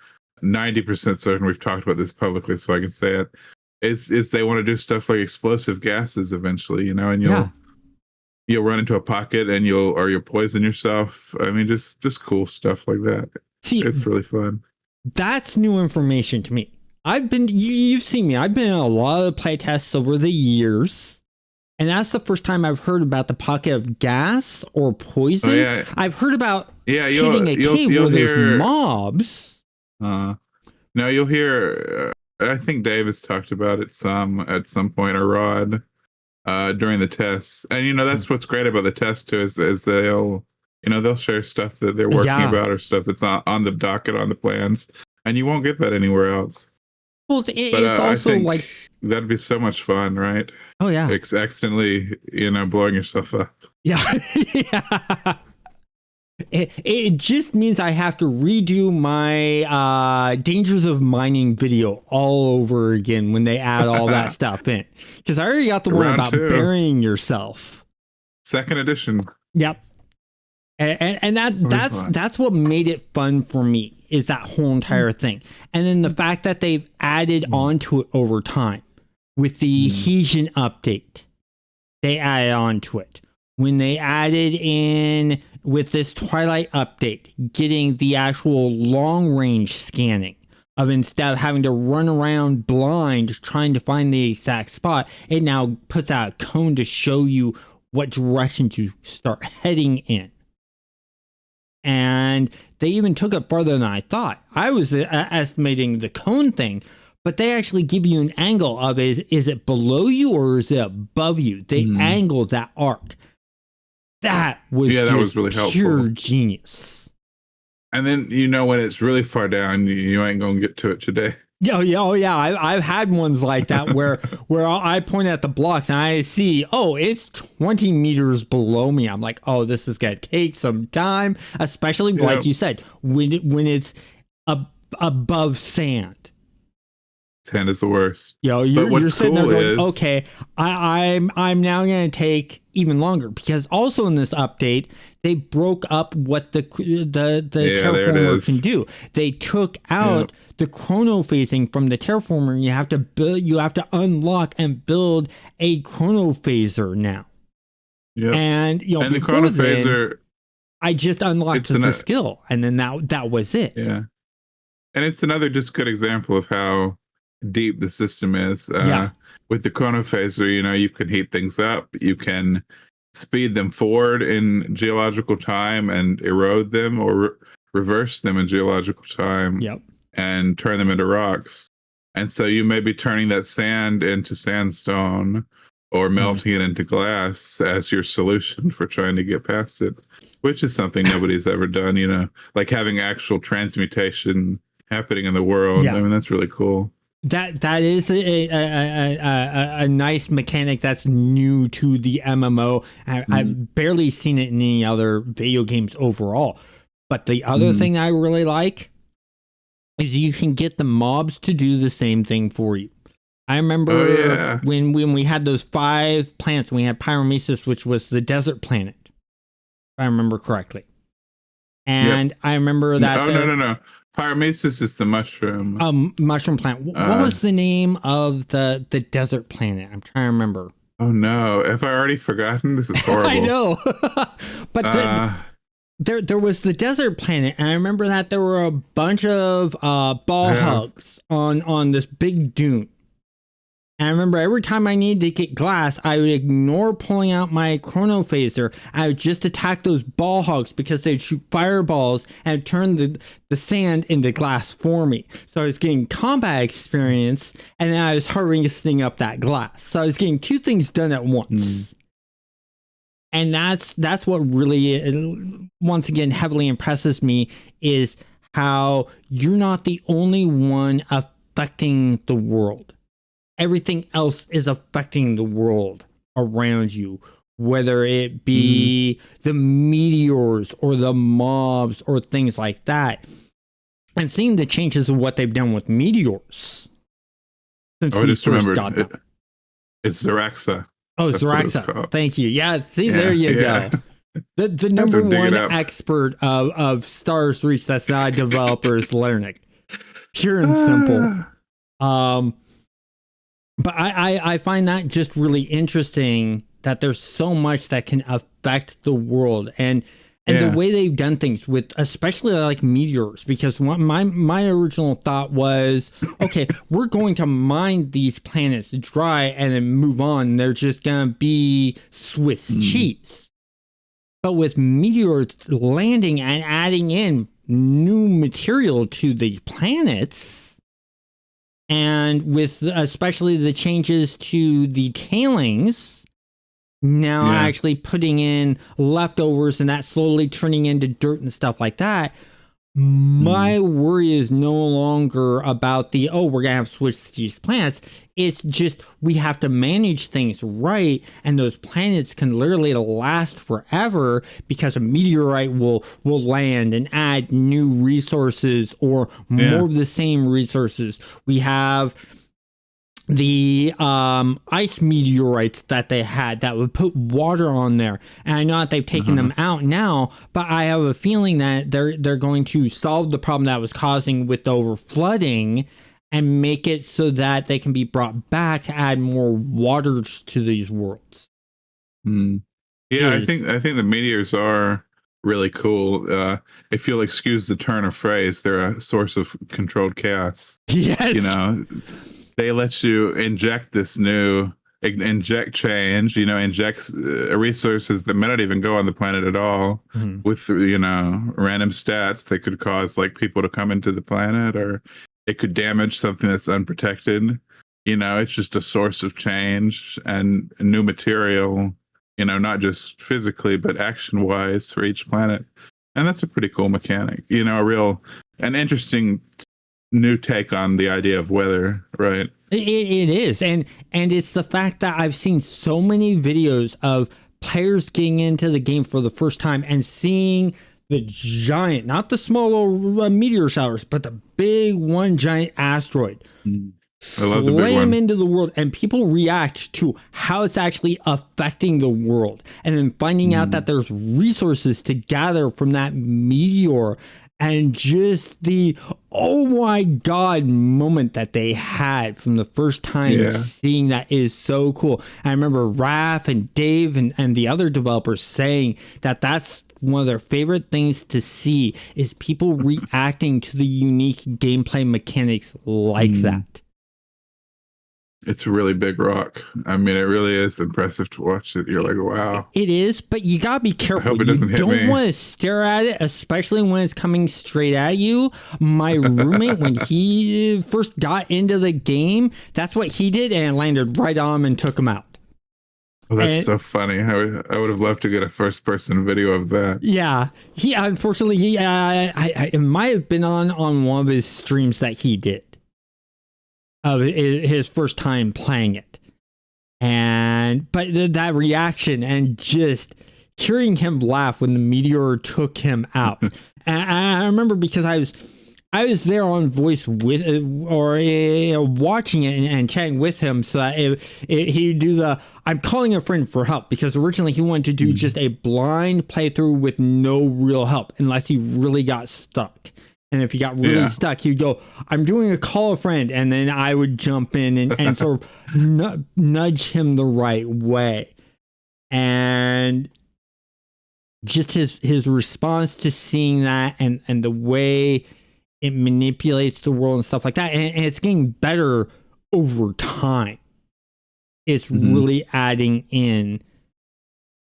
90% certain we've talked about this publicly, so I can say it. Is they want to do stuff like explosive gases eventually, and you'll run into a pocket and you'll poison yourself. I mean, just cool stuff like that. See, it's really fun. That's new information to me. You've seen me. I've been in a lot of play tests over the years, and that's the first time I've heard about the pocket of gas or poison. Oh, yeah. I've heard about hitting a cave where there's mobs. No, you'll hear. I think Dave has talked about it at some point, or Rod, during the tests. And that's what's great about the test too is they'll share stuff that they're working about or stuff that's on the docket on the plans, and you won't get that anywhere else. Well, it's also like that'd be so much fun, right? Oh yeah, accidentally blowing yourself up. Yeah. Yeah. It just means I have to redo my Dangers of Mining video all over again when they add all that stuff in. Because I already got the one about burying yourself. Second edition. Yep. And that's what made it fun for me, is that whole entire thing. And then the fact that they've added onto it over time with the Hesian update. They added onto it. When they added in with this Twilight update, getting the actual long range scanning of, instead of having to run around blind trying to find the exact spot, it now puts out a cone to show you what direction to start heading in. And they even took it farther than I thought. I was estimating the cone thing, but they actually give you an angle of is it below you or is it above you? They angled that arc. That was really helpful. Pure genius. And then when it's really far down, you ain't gonna get to it today. Oh yeah. I've had ones like that where I point at the blocks and I see, it's 20 meters below me. I'm like, oh, this is gonna take some time, especially like you said, when it's above sand. Sand is the worst. You're sitting there going, okay, I'm now going to take even longer, because also in this update they broke up what the terraformer can do. They took out the chrono phasing from the terraformer, and you have to unlock and build a chrono phaser now. Yeah, and and the chrono phaser, I just unlocked the skill, and then that was it. Yeah, and it's another just good example of how deep the system is. With the chronophaser, you can heat things up, you can speed them forward in geological time and erode them, or reverse them in geological time. And turn them into rocks. And so you may be turning that sand into sandstone, or melting it into glass as your solution for trying to get past it, which is something nobody's ever done, like having actual transmutation happening in the world. I mean, that's really cool. That is a nice mechanic that's new to the MMO. I've barely seen it in any other video games overall. But the other thing I really like is you can get the mobs to do the same thing for you. I remember when we had those 5 planets, we had Pyromesis, which was the desert planet, if I remember correctly. And I remember that... No. Pyromesis is the mushroom. Mushroom planet. What was the name of the desert planet? I'm trying to remember. Oh no, have I already forgotten? This is horrible. I know. But there was the desert planet, and I remember that there were a bunch of ball hugs on this big dune. And I remember every time I needed to get glass, I would ignore pulling out my chronophaser. I would just attack those ball hugs because they'd shoot fireballs and turn the sand into glass for me. So I was getting combat experience, and then I was harvesting up that glass. So I was getting 2 things done at once. And that's what really, once again, heavily impresses me, is how you're not the only one affecting the world. Everything else is affecting the world around you, whether it be the meteors or the mobs or things like that. And seeing the changes of what they've done with meteors. I just remembered it's Zeraxa. Oh, Zeraxa. Thank you. Yeah, see, there you go. The number one expert of Stars Reach that's not a developer is Leric. Pure and simple. But I find that just really interesting, that there's so much that can affect the world, and the way they've done things with, especially like meteors, because my original thought was, okay, we're going to mine these planets dry and then move on. They're just going to be Swiss cheese. But with meteors landing and adding in new material to the planets, and with especially the changes to the tailings, now actually putting in leftovers and that slowly turning into dirt and stuff like that, my worry is no longer about we're going to have switched these planets. It's just we have to manage things right, and those planets can literally last forever because a meteorite will land and add new resources or more of the same resources. We have the ice meteorites that they had that would put water on there, and I know that they've taken them out now, but I have a feeling that they're going to solve the problem that was causing with the overflooding and make it so that they can be brought back to add more water to these worlds. I think the meteors are really cool. If you'll excuse the turn of phrase, they're a source of controlled chaos. Yes. They let you inject this new change, inject resources that may not even go on the planet at all, with, random stats that could cause like people to come into the planet, or it could damage something that's unprotected. It's just a source of change and new material, not just physically, but action wise for each planet. And that's a pretty cool mechanic, an interesting new take on the idea of weather, right? It is, and it's the fact that I've seen so many videos of players getting into the game for the first time and seeing the giant, not the small little meteor showers, but the big one giant asteroid slam into the world, and people react to how it's actually affecting the world, and then finding out that there's resources to gather from that meteor. And just the, oh my God, moment that they had from the first time seeing that is so cool. I remember Raph and Dave and the other developers saying that that's one of their favorite things to see, is people reacting to the unique gameplay mechanics like that. It's a really big rock. I mean, it really is impressive to watch it. You're like, wow. It is, but you gotta be careful. I hope it doesn't hit me. You don't want to stare at it, especially when it's coming straight at you. My roommate, when he first got into the game, that's what he did, and it landed right on him and took him out. Oh, that's so funny. I would have loved to get a first-person video of that. Yeah, he unfortunately, it might have been on one of his streams that he did of his first time playing it, but that reaction and just hearing him laugh when the meteor took him out. And I remember because I was there on voice with watching it and chatting with him, so that he would do the I'm calling a friend for help, because originally he wanted to do just a blind playthrough with no real help unless he really got stuck. And if he got really stuck, he'd go, I'm doing a call a friend. And then I would jump in and sort of nudge him the right way. And just his response to seeing that and the way it manipulates the world and stuff like that. And it's getting better over time. It's really adding in.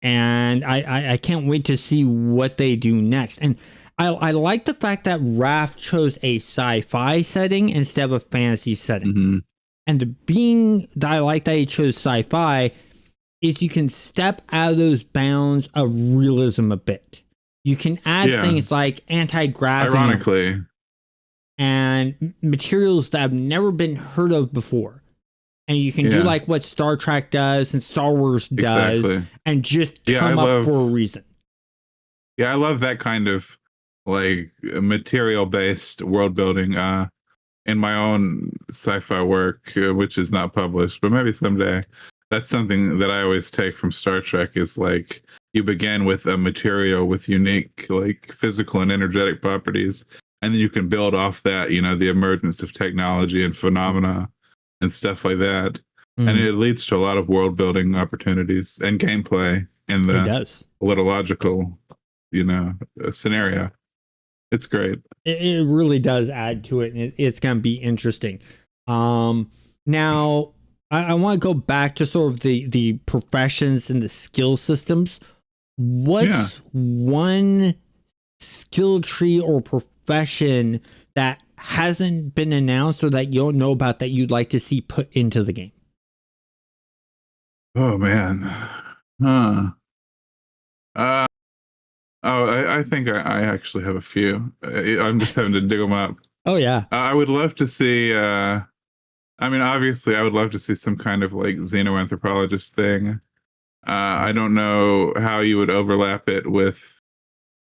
And I can't wait to see what they do next. And I like the fact that Raph chose a sci-fi setting instead of a fantasy setting. And the being that I like that he chose sci-fi is you can step out of those bounds of realism a bit. You can add things like anti-gravity. Ironically. And materials that have never been heard of before. And you can do like what Star Trek does and Star Wars does and just come up for a reason. Yeah, I love that kind of like material-based world building in my own sci-fi work, which is not published, but maybe someday. That's something that I always take from Star Trek is like you begin with a material with unique like physical and energetic properties, and then you can build off that, you know, the emergence of technology and phenomena and stuff like that. And it leads to a lot of world building opportunities and gameplay in the lithological, you know, scenario. It's great. It really does add to it, and it's going to be interesting. Now, I want to go back to sort of the professions and the skill systems. What's one skill tree or profession that hasn't been announced or that you don't know about that you'd like to see put into the game? Oh, man. I think I actually have a few. I'm just having to dig them up. Oh, yeah. I would love to see, I mean, obviously, I would love to see some kind of like xenoanthropologist thing. I don't know how you would overlap it with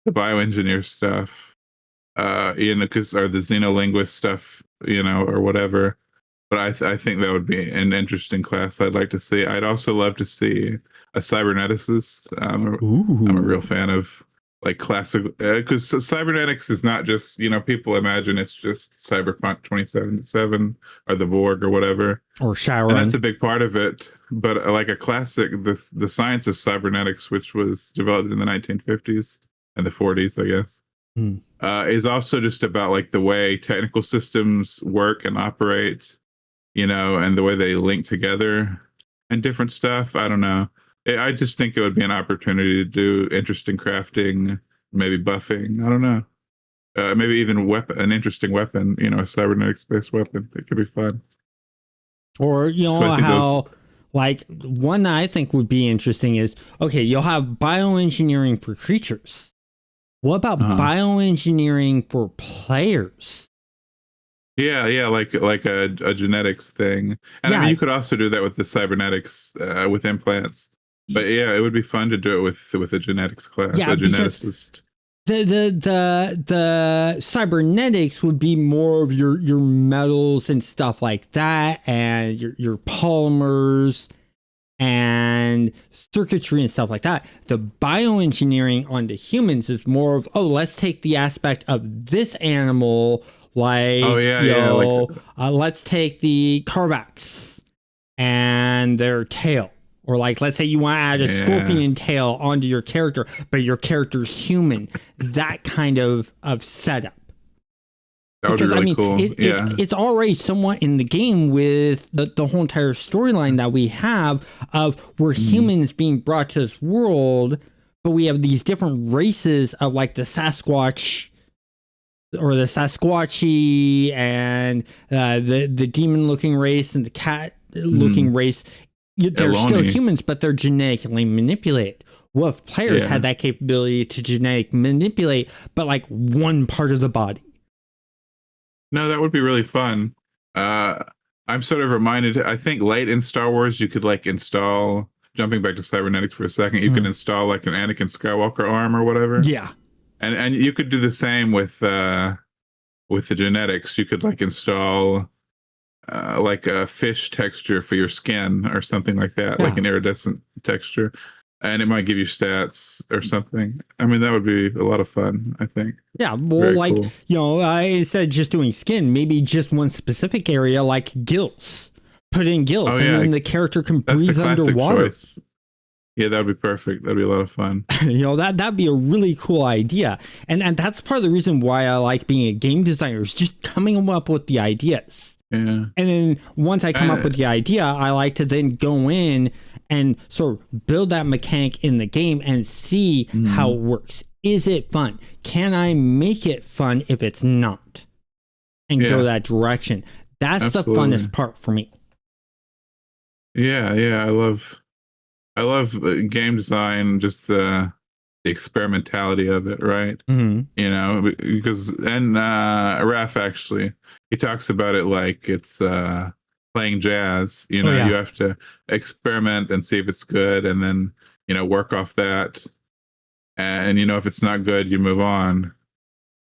the bioengineer stuff, you know, or the xenolinguist stuff, you know, or whatever. But I think that would be an interesting class I'd like to see. I'd also love to see a cyberneticist. I'm a real fan of like classic, because cybernetics is not just, you know, people imagine it's just Cyberpunk 2077 or the Borg or whatever, or Shadowrun. And that's a big part of it. But like a classic, the science of cybernetics, which was developed in the 1950s and the 40s, I guess, is also just about like the way technical systems work and operate, you know, and the way they link together and different stuff. I don't know. I just think it would be an opportunity to do interesting crafting, maybe buffing. I don't know. Maybe even an interesting weapon, you know, a cybernetic-based weapon. It could be fun. Or, you know, how, like, one that I think would be interesting is, okay, you'll have bioengineering for creatures. What about bioengineering for players? Yeah, like a genetics thing. And I mean, you could also do that with the cybernetics, with implants. But yeah, it would be fun to do it with a genetics class, a geneticist. The cybernetics would be more of your metals and stuff like that, and your polymers and circuitry and stuff like that. The bioengineering onto humans is more of, let's take the aspect of this animal, like, let's take the Carvax and their tail. Or like, let's say you want to add a scorpion tail onto your character, but your character's human. That kind of setup. That would be really cool. It's already somewhat in the game with the whole entire storyline that we have of we're humans being brought to this world, but we have these different races of like the Sasquatch or the Sasquatchy and the demon-looking race and the cat-looking race. They're still humans, but they're genetically manipulated. What if players had that capability to genetic manipulate, but like one part of the body? No, that would be really fun. I'm sort of reminded, I think late in Star Wars, you could like install, jumping back to cybernetics for a second, you could install like an Anakin Skywalker arm or whatever. Yeah. And you could do the same with the genetics. You could like install like a fish texture for your skin or something like that, like an iridescent texture. And it might give you stats or something. I mean, that would be a lot of fun, I think. Yeah, well, very like, cool. You know, instead of just doing skin, maybe just one specific area like gills. Put in gills, and then the character can breathe underwater. Choice. Yeah, that would be perfect. That'd be a lot of fun. You know, that'd be a really cool idea. And that's part of the reason why I like being a game designer, is just coming up with the ideas. Yeah. And then once I come up with the idea, I like to then go in and sort of build that mechanic in the game and see how it works. Is it fun? Can I make it fun if it's not? And go that direction. That's the funnest part for me. Yeah, I love game design, just the experimentality of it, right? You know, because Raph actually, he talks about it like it's playing jazz. You know, you have to experiment and see if it's good, and then, you know, work off that. And, you know, if it's not good, you move on.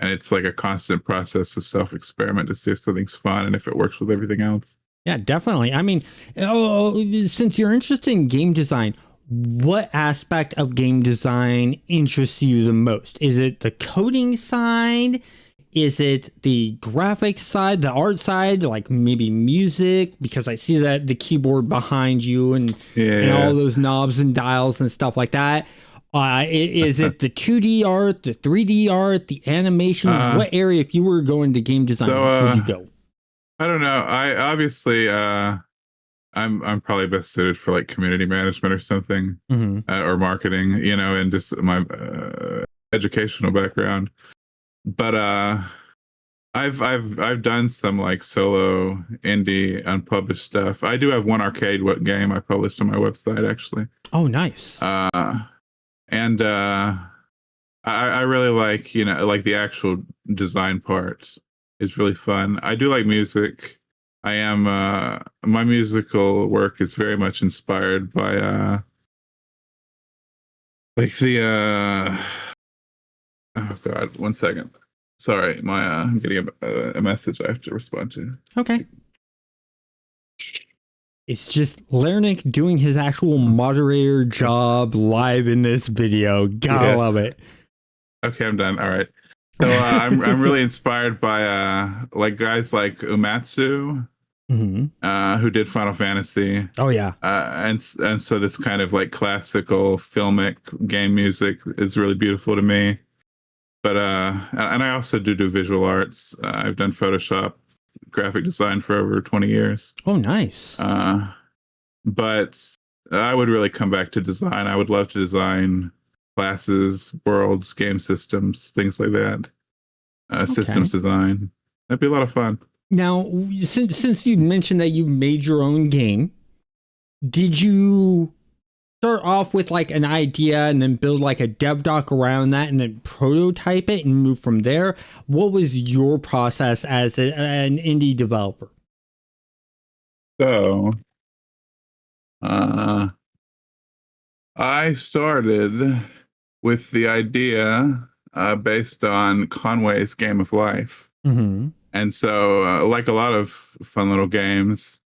And it's like a constant process of self-experiment to see if something's fun and if it works with everything else. Yeah, definitely. I mean, since you're interested in game design, what aspect of game design interests you the most? Is it the coding side? Is it the graphics side, the art side, like maybe music? Because I see that the keyboard behind you and all those knobs and dials and stuff like that. Is it the 2D art, the 3D art, the animation? What area, if you were going to game design, would you go? I don't know. I obviously I'm probably best suited for like community management or something, or marketing, you know, and just my educational background. But I've done some like solo indie unpublished stuff. I do have one arcade game I published on my website, actually. Oh, nice. And I really like, you know, like the actual design part is really fun. I do like music. I am my musical work is very much inspired by like the oh god, 1 second. Sorry, I'm getting a message I have to respond to. Okay. It's just Leric doing his actual moderator job live in this video. Gotta love it. Okay, I'm done. All right. So I'm really inspired by like guys like Umatsu, who did Final Fantasy. Oh yeah. And so this kind of like classical filmic game music is really beautiful to me. But and I also do visual arts. I've done Photoshop, graphic design for over 20 years. Oh, nice. But I would really come back to design. I would love to design classes, worlds, game systems, things like that. Systems design. That'd be a lot of fun. Now, since you mentioned that you made your own game, did you start off with like an idea and then build like a dev doc around that and then prototype it and move from there? What was your process as an indie developer? So, I started with the idea based on Conway's Game of Life. And so, like a lot of fun little games,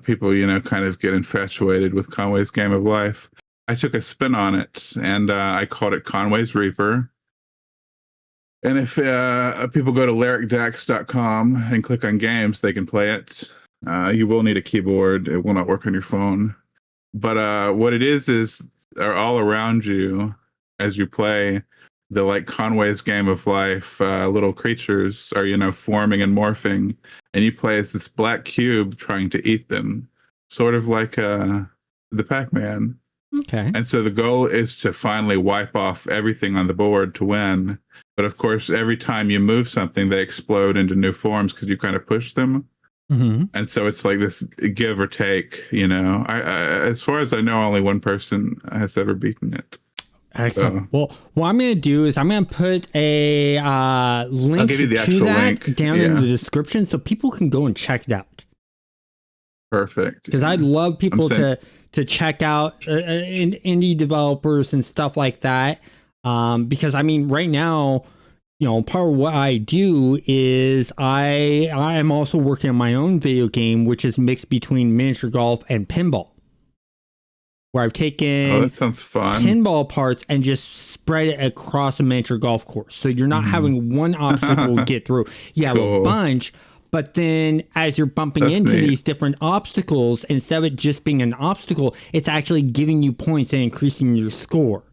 people, you know, kind of get infatuated with Conway's Game of Life. I took a spin on it, and I called it Conway's Reaper. And if people go to lericdax.com and click on games, they can play it. You will need a keyboard. It will not work on your phone. But what it is all around you as you play, like Conway's Game of Life, little creatures are, forming and morphing, and you play as this black cube trying to eat them, sort of like the Pac-Man. Okay. And so the goal is to finally wipe off everything on the board to win. But of course, every time you move something, they explode into new forms because you kind of push them. Mm-hmm. And so it's like this give or take, I, as far as I know, only one person has ever beaten it. Excellent. So, well, what I'm going to do is I'm going to put a link I'll give you the actual link down in the description so people can go and check it out. Perfect. Because I'd love people to check out indie developers and stuff like that. Because I mean, right now, part of what I do is I am also working on my own video game, which is mixed between miniature golf and pinball. Where I've taken that sounds fun. Pinball parts and just spread it across a miniature golf course. So you're not having one obstacle get through. You have a bunch, but then as you're bumping into these different obstacles, instead of it just being an obstacle, it's actually giving you points and increasing your score.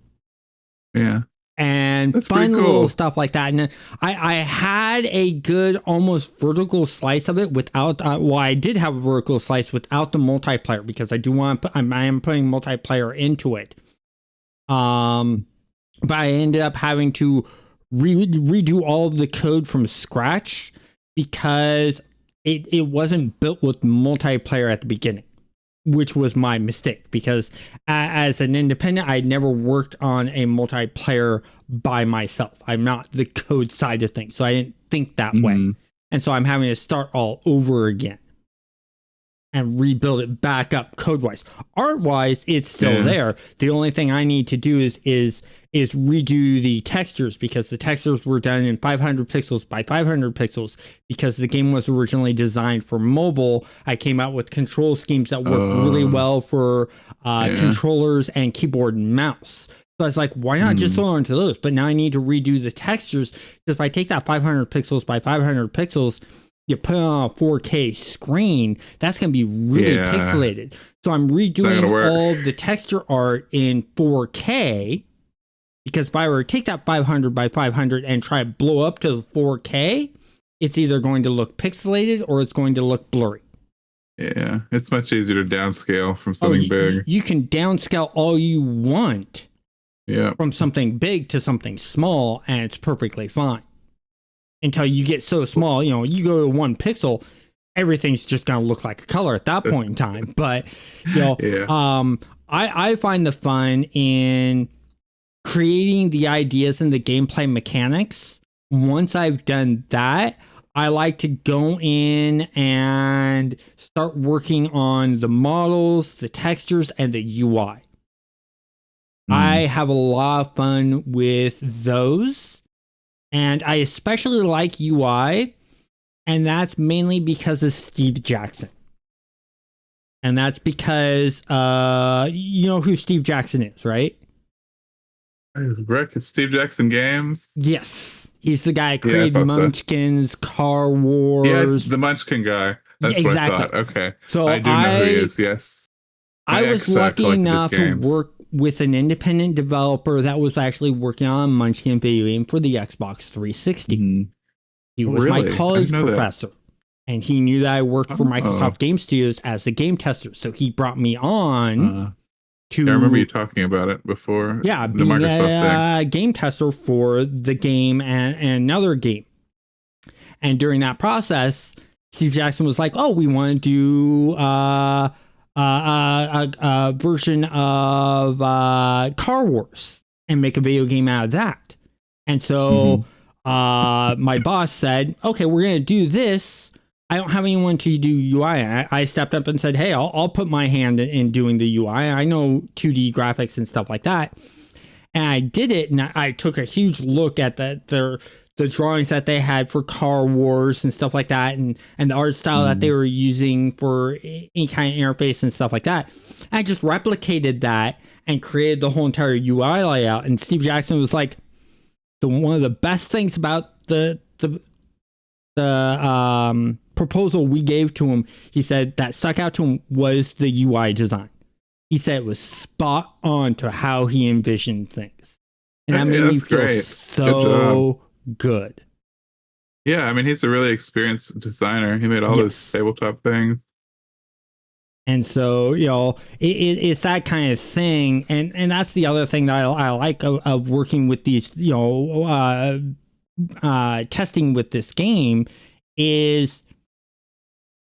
Yeah. And that's fun little stuff like that. And I had a good almost vertical slice of it without, I did have a vertical slice without the multiplayer because I do want to I am putting multiplayer into it. But I ended up having to redo all of the code from scratch because it wasn't built with multiplayer at the beginning, which was my mistake because as an independent, I never worked on a multiplayer by myself. I'm not the code side of things, so I didn't think that way. And so I'm having to start all over again and rebuild it back up code-wise. Art-wise, it's still there. The only thing I need to do is redo the textures because the textures were done in 500 pixels by 500 pixels because the game was originally designed for mobile. I came out with control schemes that work really well for controllers and keyboard and mouse. So I was like, why not just throw into those? But now I need to redo the textures because if I take that 500 pixels by 500 pixels, you put it on a 4K screen, that's going to be really pixelated. So I'm redoing all the texture art in 4K. Because if I were to take that 500 by 500 and try to blow up to 4K, it's either going to look pixelated or it's going to look blurry. Yeah, it's much easier to downscale from something big. You can downscale all you want from something big to something small, and it's perfectly fine. Until you get so small, you go to 1 pixel, everything's just going to look like a color at that point in time. But, I find the fun in creating the ideas and the gameplay mechanics. Once I've done that, I like to go in and start working on the models, the textures, and the UI. I have a lot of fun with those. And I especially like UI, and that's mainly because of Steve Jackson. And that's because, you know who Steve Jackson is, right? Rick, it's Steve Jackson Games. Yes, he's the guy who created Munchkins, Car Wars. Yeah, it's the Munchkin guy. That's what I thought. Okay, so I do know who he is. Yes, I was lucky enough to work with an independent developer that was actually working on a Munchkin video game for the Xbox 360. He was my college professor, and he knew that I worked for Microsoft Game Studios as a game tester. So he brought me on. I remember you talking about it before. Yeah, being the Microsoft thing. Game tester for the game and another game. And during that process, Steve Jackson was like, "Oh, we want to do a version of Car Wars and make a video game out of that." And so my boss said, "Okay, we're going to do this. I don't have anyone to do UI." I stepped up and said, "Hey, I'll put my hand in doing the UI. I know 2D graphics and stuff like that." And I did it, and I took a huge look at the drawings that they had for Car Wars and stuff like that, and the art style that they were using for any kind of interface and stuff like that. I just replicated that and created the whole entire UI layout. And Steve Jackson was like, one of the best things about the proposal we gave to him, he said that stuck out to him was the UI design. He said it was spot on to how he envisioned things. And that made me feel so good. Yeah, I mean, he's a really experienced designer. He made all those tabletop things. And so, it's that kind of thing. And that's the other thing that I like of working with these, testing with this game is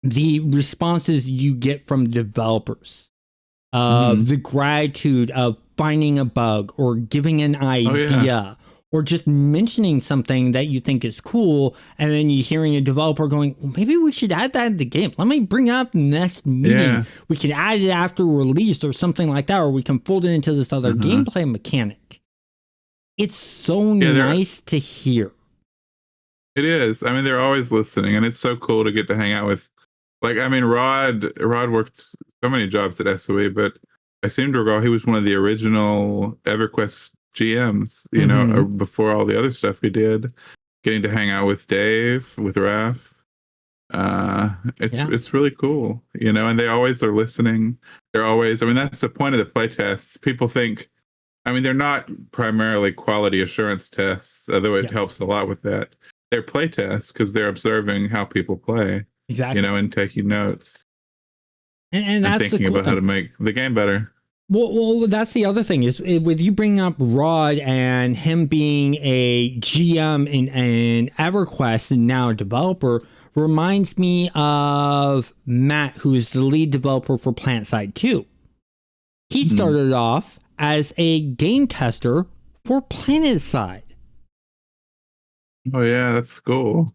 the responses you get from developers. The gratitude of finding a bug or giving an idea. Or just mentioning something that you think is cool, and then you hearing a developer going, well, maybe we should add that in the game. Let me bring up next meeting. Yeah. We can add it after release or something like that, or we can fold it into this other gameplay mechanic. It's so nice to hear. It is. I mean, they're always listening, and it's so cool to get to hang out with. Like, I mean, Rod worked so many jobs at SOE, but I seem to recall he was one of the original EverQuest GMs, before all the other stuff he did. Getting to hang out with Dave, with Raph, it's really cool, and they always are listening. They're always, I mean, that's the point of the play tests. People think, I mean, they're not primarily quality assurance tests, although it helps a lot with that. They're play tests because they're observing how people play, and taking notes and that's thinking about how to make the game better. Well, that's the other thing is with you bringing up Rod and him being a GM in EverQuest and now a developer reminds me of Matt, who is the lead developer for PlanetSide 2. He started off as a game tester for PlanetSide. Oh yeah, that's cool.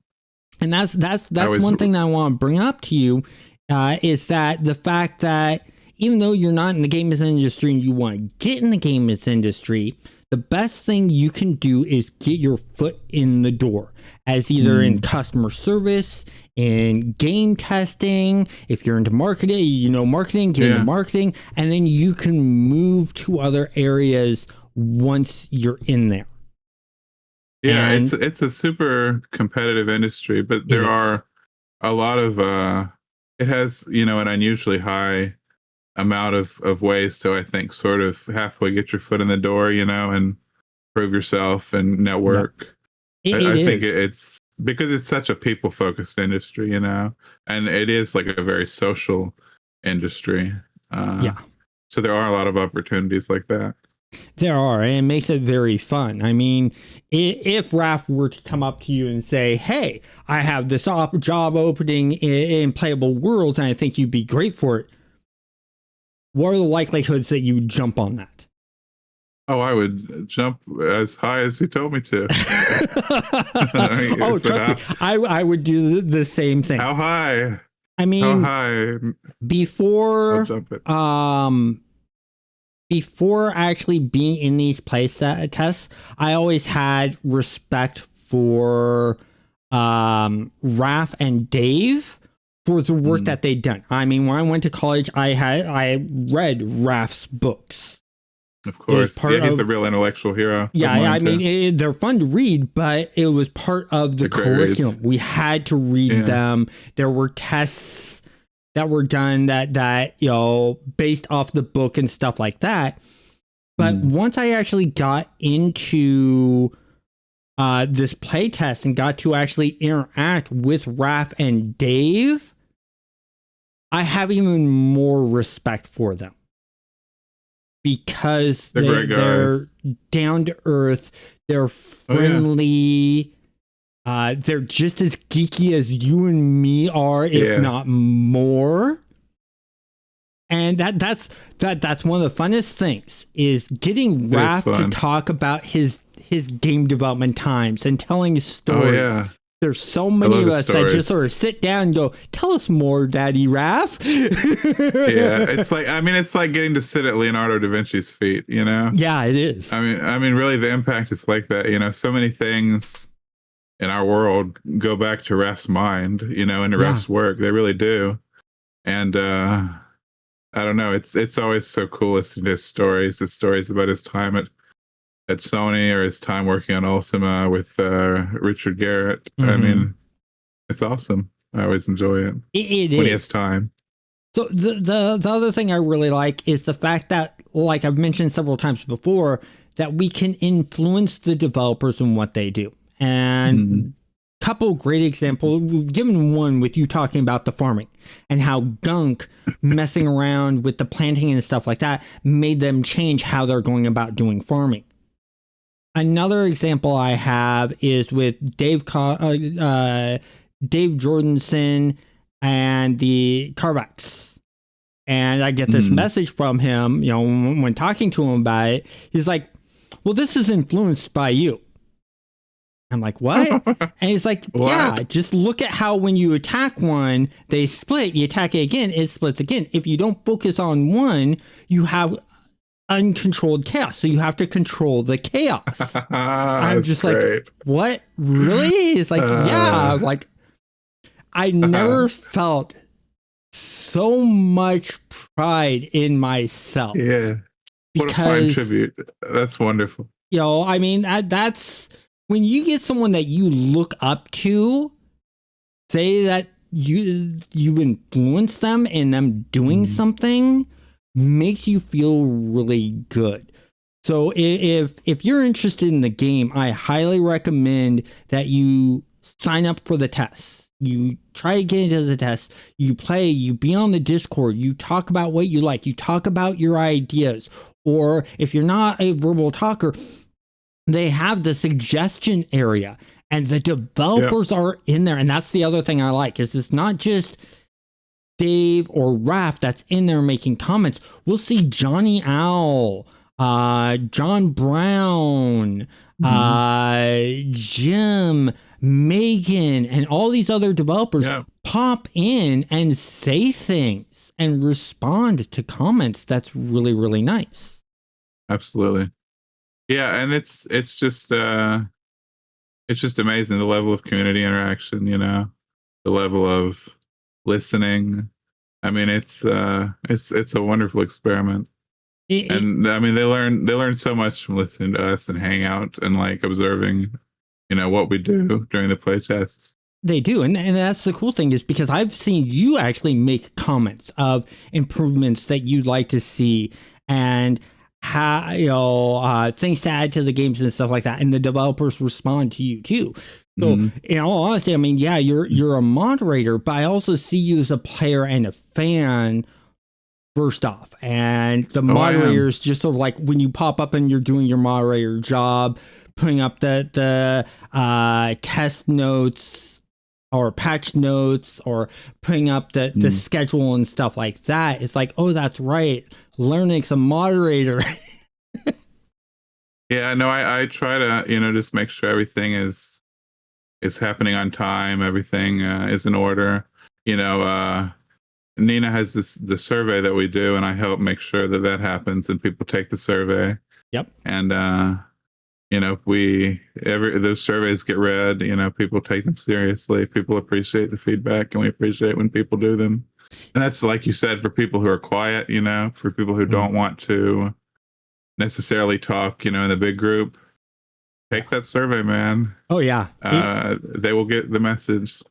And that's one thing that I want to bring up to you is that the fact that even though you're not in the games industry and you want to get in the games industry, the best thing you can do is get your foot in the door as either in customer service, in game testing. If you're into marketing, marketing, get into marketing, and then you can move to other areas once you're in there. Yeah, it's a super competitive industry, but there are a lot of it has, an unusually high amount of ways to, I think, sort of halfway get your foot in the door, and prove yourself and network. I think it's because it's such a people focused industry, and it is like a very social industry. So there are a lot of opportunities like that. There are, and it makes it very fun. I mean, if Raph were to come up to you and say, hey, I have this job opening in Playable Worlds and I think you'd be great for it, what are the likelihoods that you would jump on that? Oh, I would jump as high as he told me to. Trust me, I would do the same thing. How high? I mean, how high? Before, I'll jump it. Before actually being in these play tests, I always had respect for Raph and Dave for the work that they'd done. I mean, when I went to college, I read Raph's books. Of course. He's a real intellectual hero. Yeah, I mean, they're fun to read, but it was part of the curriculum. Grades. We had to read them. There were tests that were done that based off the book and stuff like that. But once I actually got into this playtest and got to actually interact with Raph and Dave, I have even more respect for them because they're down to earth, they're friendly, they're just as geeky as you and me are, if not more. And that's one of the funnest things is getting Raph to talk about his game development times and telling stories. Oh, yeah. There's so many of us that just sort of sit down and go, tell us more, Daddy Raph. It's like getting to sit at Leonardo da Vinci's feet, Yeah, it is. I mean, really the impact is like that, so many things in our world go back to Raph's mind, and to Raph's work. They really do. And I don't know, it's always so cool listening to his stories about his time at Sony or his time working on Ultima with Richard Garrett. I mean, it's awesome. I always enjoy it. It when he has time. So the other thing I really like is the fact that, like I've mentioned several times before, that we can influence the developers and what they do. And couple great examples. We've given one with you talking about the farming and how Gunk messing around with the planting and stuff like that made them change how they're going about doing farming. Another example I have is with Dave Jordanson and the Carvex. And I get this message from him, you know, when talking to him about it. He's like, well, this is influenced by you. I'm like, what? And he's like, yeah, just look at how when you attack one, they split. You attack it again, it splits again. If you don't focus on one, you have uncontrolled chaos. So you have to control the chaos. I'm just like, what? Really? It's like, yeah. Like, I never felt so much pride in myself. Yeah. What a fine tribute. That's wonderful. You know, I mean, that's when you get someone that you look up to, say that you influence them and them doing something, makes you feel really good. So if you're interested in the game, I highly recommend that you sign up for the tests. You try to get into the test, you play, you be on the Discord, you talk about what you like, you talk about your ideas. Or if you're not a verbal talker, they have the suggestion area and the developers are in there. And that's the other thing I like, is it's not just Dave or Raph that's in there making comments. We'll see Johnny Owl, John Brown, Jim, Megan, and all these other developers pop in and say things and respond to comments. That's really, really nice. Absolutely. Yeah, and it's just amazing, the level of community interaction, you know, the level of listening. I mean, it's a wonderful experiment. And I mean, they learn so much from listening to us and hang out and like observing, you know, what we do during the play tests. They do. And that's the cool thing, is because I've seen you actually make comments of improvements that you'd like to see and how, you know, things to add to the games and stuff like that. And the developers respond to you too. So in all honesty, I mean, yeah, you're a moderator, but I also see you as a player and a fan first off. And the moderators just sort of like when you pop up and you're doing your moderator job, putting up the test notes or patch notes or putting up the schedule and stuff like that. It's like, oh, that's right, Lernix's a moderator. Yeah, no, I try to, you know, just make sure everything is happening on time. Everything is in order. You know, Nina has the survey that we do, and I help make sure that happens and people take the survey. Yep. And you know, those surveys get read, you know, people take them seriously. People appreciate the feedback, and we appreciate when people do them. And that's, like you said, for people who are quiet, you know, for people who don't want to necessarily talk, you know, in the big group, take that survey, man. Oh yeah. They will get the message.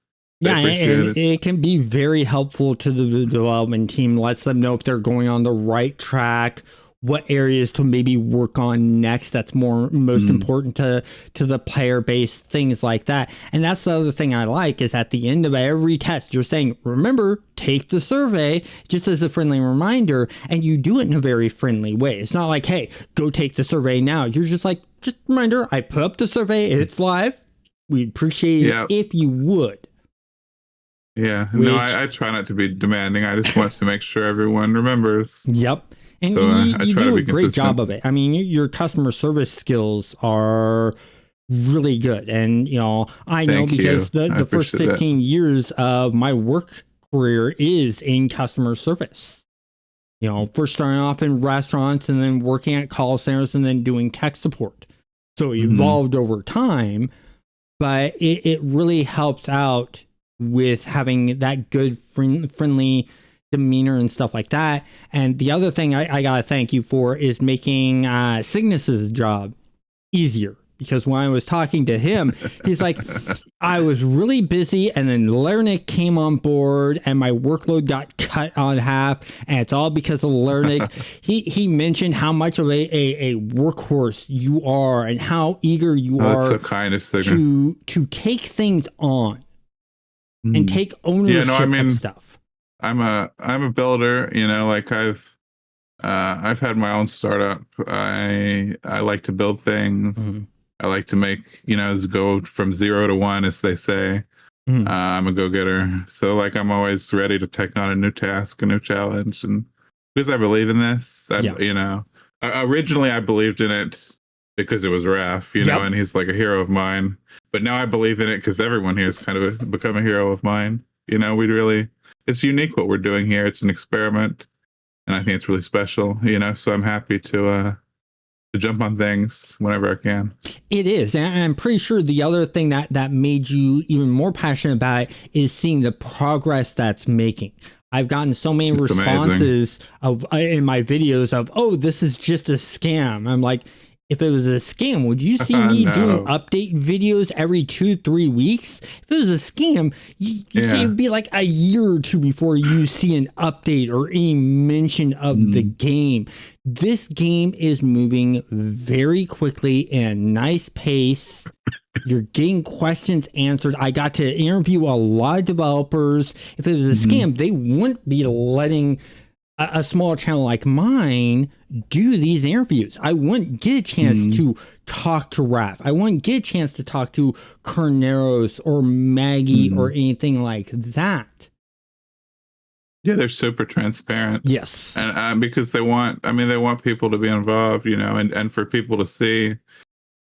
Yeah, and it can be very helpful to the development team. Lets them know if they're going on the right track, what areas to maybe work on next. That's most important to the player base, things like that. And that's the other thing I like, is at the end of every test, you're saying, remember, take the survey, just as a friendly reminder, and you do it in a very friendly way. It's not like, hey, go take the survey now. You're just like, just reminder, I put up the survey, it's live. We'd appreciate it if you would. Yeah, no, I try not to be demanding. I just want to make sure everyone remembers. Yep. And so you do a great job of it. I mean, your customer service skills are really good. And, you know, I know because the first 15 years of my work career is in customer service. You know, first starting off in restaurants and then working at call centers and then doing tech support. So it evolved over time, but it really helps out with having that good friendly demeanor and stuff like that. And the other thing I gotta thank you for is making Cygnus's job easier, because when I was talking to him, he's like, I was really busy, and then Leric came on board, and my workload got cut on half, and it's all because of Leric. He mentioned how much of a workhorse you are, and how eager you are so kind of to take things on and take ownership of stuff. I'm a builder, like I've had my own startup. I like to build things. I like to make, go from 0 to 1, as they say. I'm a go-getter. So like, I'm always ready to take on a new task, a new challenge. And because I believe in this, originally I believed in it because it was Raph, and he's like a hero of mine. But now I believe in it because everyone here has kind of become a hero of mine. It's unique what we're doing here. It's an experiment. And I think it's really special, so I'm happy to jump on things whenever I can. It is. And I'm pretty sure the other thing that made you even more passionate about it is seeing the progress that's making. I've gotten so many responses in my videos of, oh, this is just a scam. I'm like, if it was a scam, would you see me doing update videos every 2-3 weeks? If it was a scam, it would be like a year or two before you see an update or any mention of the game. This game is moving very quickly in a nice pace. You're getting questions answered. I got to interview a lot of developers. If it was a scam, they wouldn't be letting a small channel like mine do these interviews. I wouldn't get a chance to talk to Raph. I wouldn't get a chance to talk to Carneros or Maggie or anything like that. Yeah, they're super transparent. Yes. And because they want people to be involved, and for people to see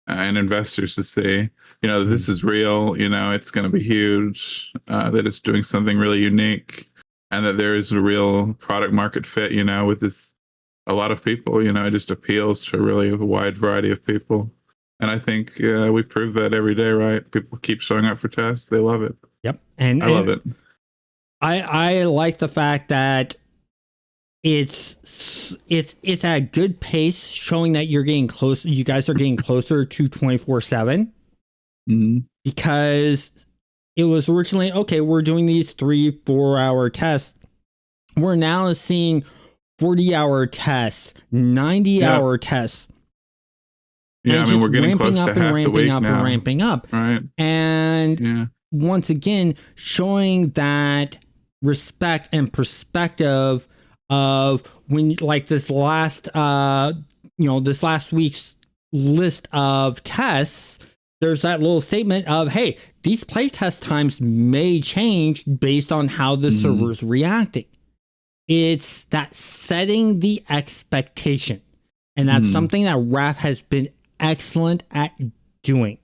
and investors to see, that this is real, it's going to be huge, that it's doing something really unique. And that there is a real product market fit, with a lot of people, it just appeals to a really wide variety of people. And I think we prove that every day, right? People keep showing up for tests. They love it. Yep. And I love it. I like the fact that it's at a good pace, showing that you're getting close. You guys are getting closer to 24/7 because it was originally, okay, we're doing these 3-4 hour tests. We're now seeing 40-hour tests, 90-hour tests. Yeah, we're getting close to half the week now. And ramping up. Right. And once again, showing that respect and perspective of when, like this last week's list of tests, there's that little statement of, hey, these playtest times may change based on how the server's reacting. It's that setting the expectation. And that's something that Raph has been excellent at doing.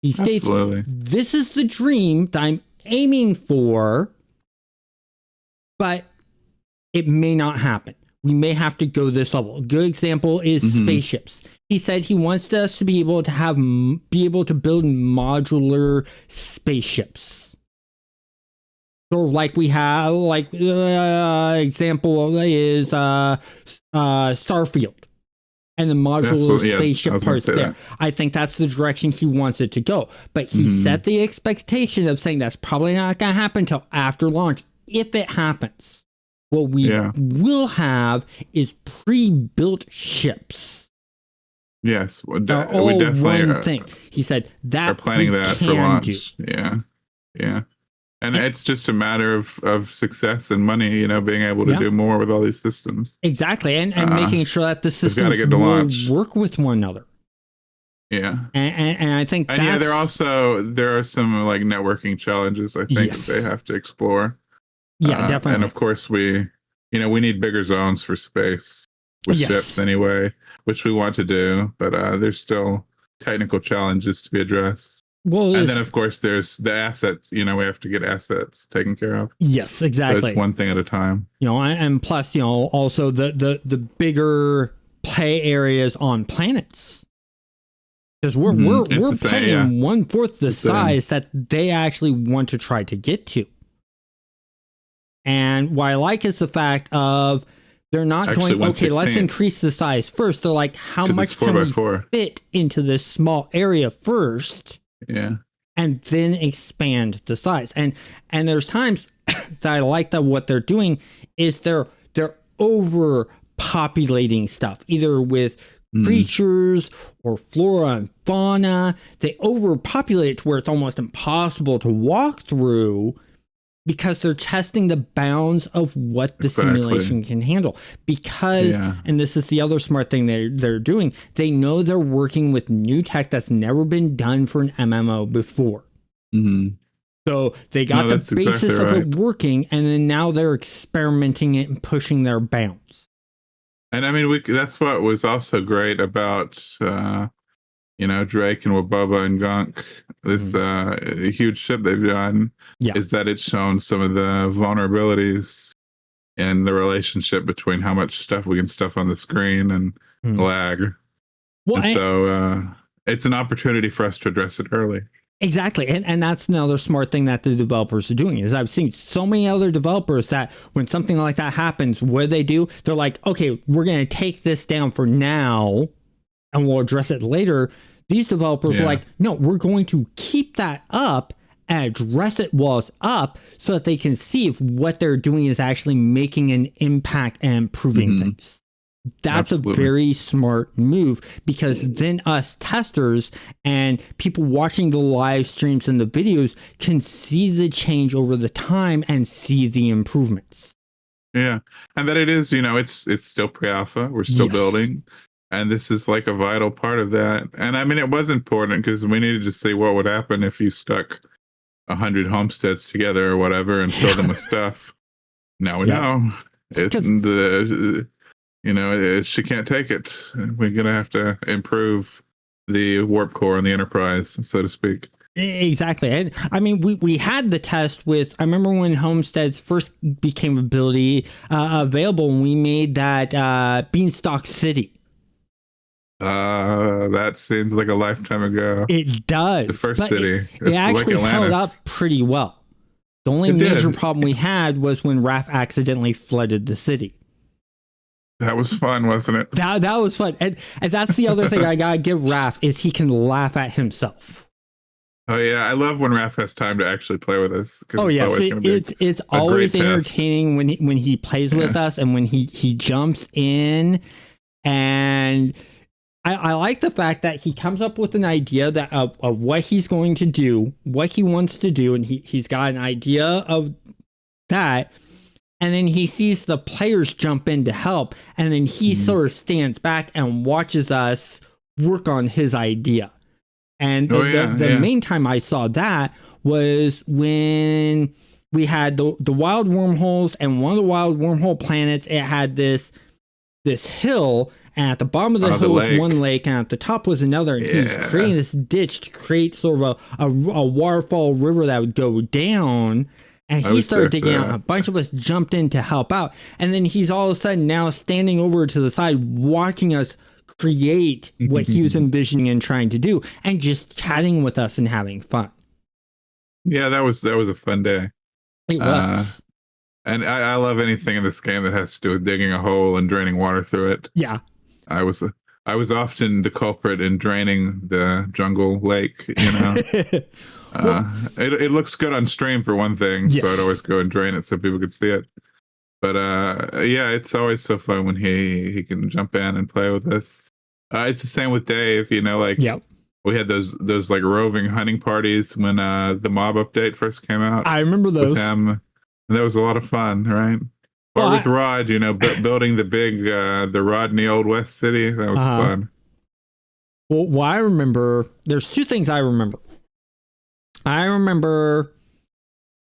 He states, this is the dream that I'm aiming for, but it may not happen. We may have to go this level. A good example is spaceships. He said he wants us to be able to build modular spaceships. So like we have, example is Starfield and the modular spaceship parts there. That. I think that's the direction he wants it to go. But he set the expectation of saying that's probably not going to happen until after launch. If it happens, what we will have is pre-built ships. Yes, we definitely one thing. He said that are planning that for launch. Yeah. And it's just a matter of success and money, being able to do more with all these systems. Exactly, and making sure that the systems will work with one another. Yeah, and I think there are some like networking challenges I think that they have to explore. Yeah, definitely. And of course we need bigger zones for space with ships anyway, which we want to do, but there's still technical challenges to be addressed. Well, and then of course there's the asset, we have to get assets taken care of. Yes, exactly. So it's one thing at a time. And plus, also the bigger play areas on planets. Because we're playing 1/4 the size that they actually want to try to get to. And what I like is the fact of They're not Actually, going, okay, let's increase the size first. They're like, how much can we fit into this small area first? Yeah. And then expand the size. And there's times that I like that what they're doing is they're overpopulating stuff, either with creatures or flora and fauna. They overpopulate it to where it's almost impossible to walk through, because they're testing the bounds of what the simulation can handle. Because, and this is the other smart thing they're doing, they know they're working with new tech that's never been done for an MMO before. So they got the basis of it working, and then now they're experimenting it and pushing their bounds. And I mean, that's what was also great about, Drake and Waboba and Gunk. This huge ship they've done is that it's shown some of the vulnerabilities in the relationship between how much stuff we can stuff on the screen and lag. Well, and so it's an opportunity for us to address it early. Exactly. And that's another smart thing that the developers are doing, is I've seen so many other developers that when something like that happens, what do? They're like, okay, we're going to take this down for now and we'll address it later. These developers are like, no, we're going to keep that up and address it while it's up, so that they can see if what they're doing is actually making an impact and improving things. That's a very smart move, because then us testers and people watching the live streams and the videos can see the change over the time and see the improvements. Yeah. And that it is, it's still pre-alpha. We're still building. And this is like a vital part of that. And I mean, it was important because we needed to see what would happen if you stuck 100 homesteads together or whatever and filled them with stuff. Now we know. She can't take it. We're going to have to improve the warp core and the Enterprise, so to speak. Exactly. And I mean, we had the test with, I remember when homesteads first became available, and we made that Beanstalk City. That seems like a lifetime ago. It does. The first city. It actually held up pretty well. The only major problem we had was when Raph accidentally flooded the city. That was fun, wasn't it? That was fun. And that's the other thing I gotta give Raph, is he can laugh at himself. Oh yeah, I love when Raph has time to actually play with us. Oh yeah, it's always entertaining when he plays with us, and when he jumps in. And I like the fact that he comes up with an idea that of what he's going to do, what he wants to do, and he's got an idea of that. And then he sees the players jump in to help, and then he sort of stands back and watches us work on his idea. And the main time I saw that was when we had the wild wormholes, and one of the wild wormhole planets, it had this hill, and at the bottom of the hill was one lake, and at the top was another, and he was creating this ditch to create sort of a waterfall river that would go down. And he started digging out. A bunch of us jumped in to help out. And then he's all of a sudden now standing over to the side, watching us create what he was envisioning and trying to do, and just chatting with us and having fun. Yeah, that was a fun day. It was. And I love anything in this game that has to do with digging a hole and draining water through it. Yeah. I was often the culprit in draining the jungle lake, It looks good on stream for one thing, so I'd always go and drain it so people could see it. But it's always so fun when he can jump in and play with us. It's the same with Dave, we had those like roving hunting parties when the mob update first came out. I remember those. With him. And that was a lot of fun, right? Or with Rod, building the Rodney Old West City. That was fun. Well, I remember, there's two things I remember. I remember,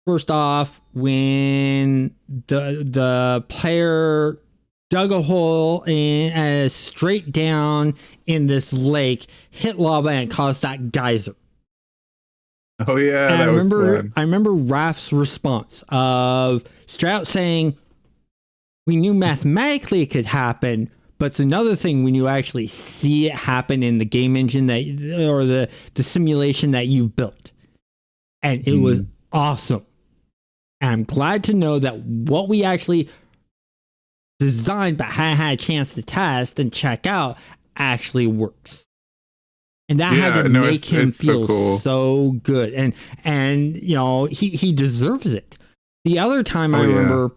first off, when the player dug a hole straight down in this lake, hit lava, and caused that geyser. Oh yeah, and that was fun. I remember Raph's response of Strout saying, "We knew mathematically it could happen, but it's another thing when you actually see it happen in the game engine or the simulation that you've built." And it was awesome. And I'm glad to know that what we actually designed but hadn't had a chance to test and check out actually works. And that had to make him feel so good. And you know, he deserves it. The other time I remember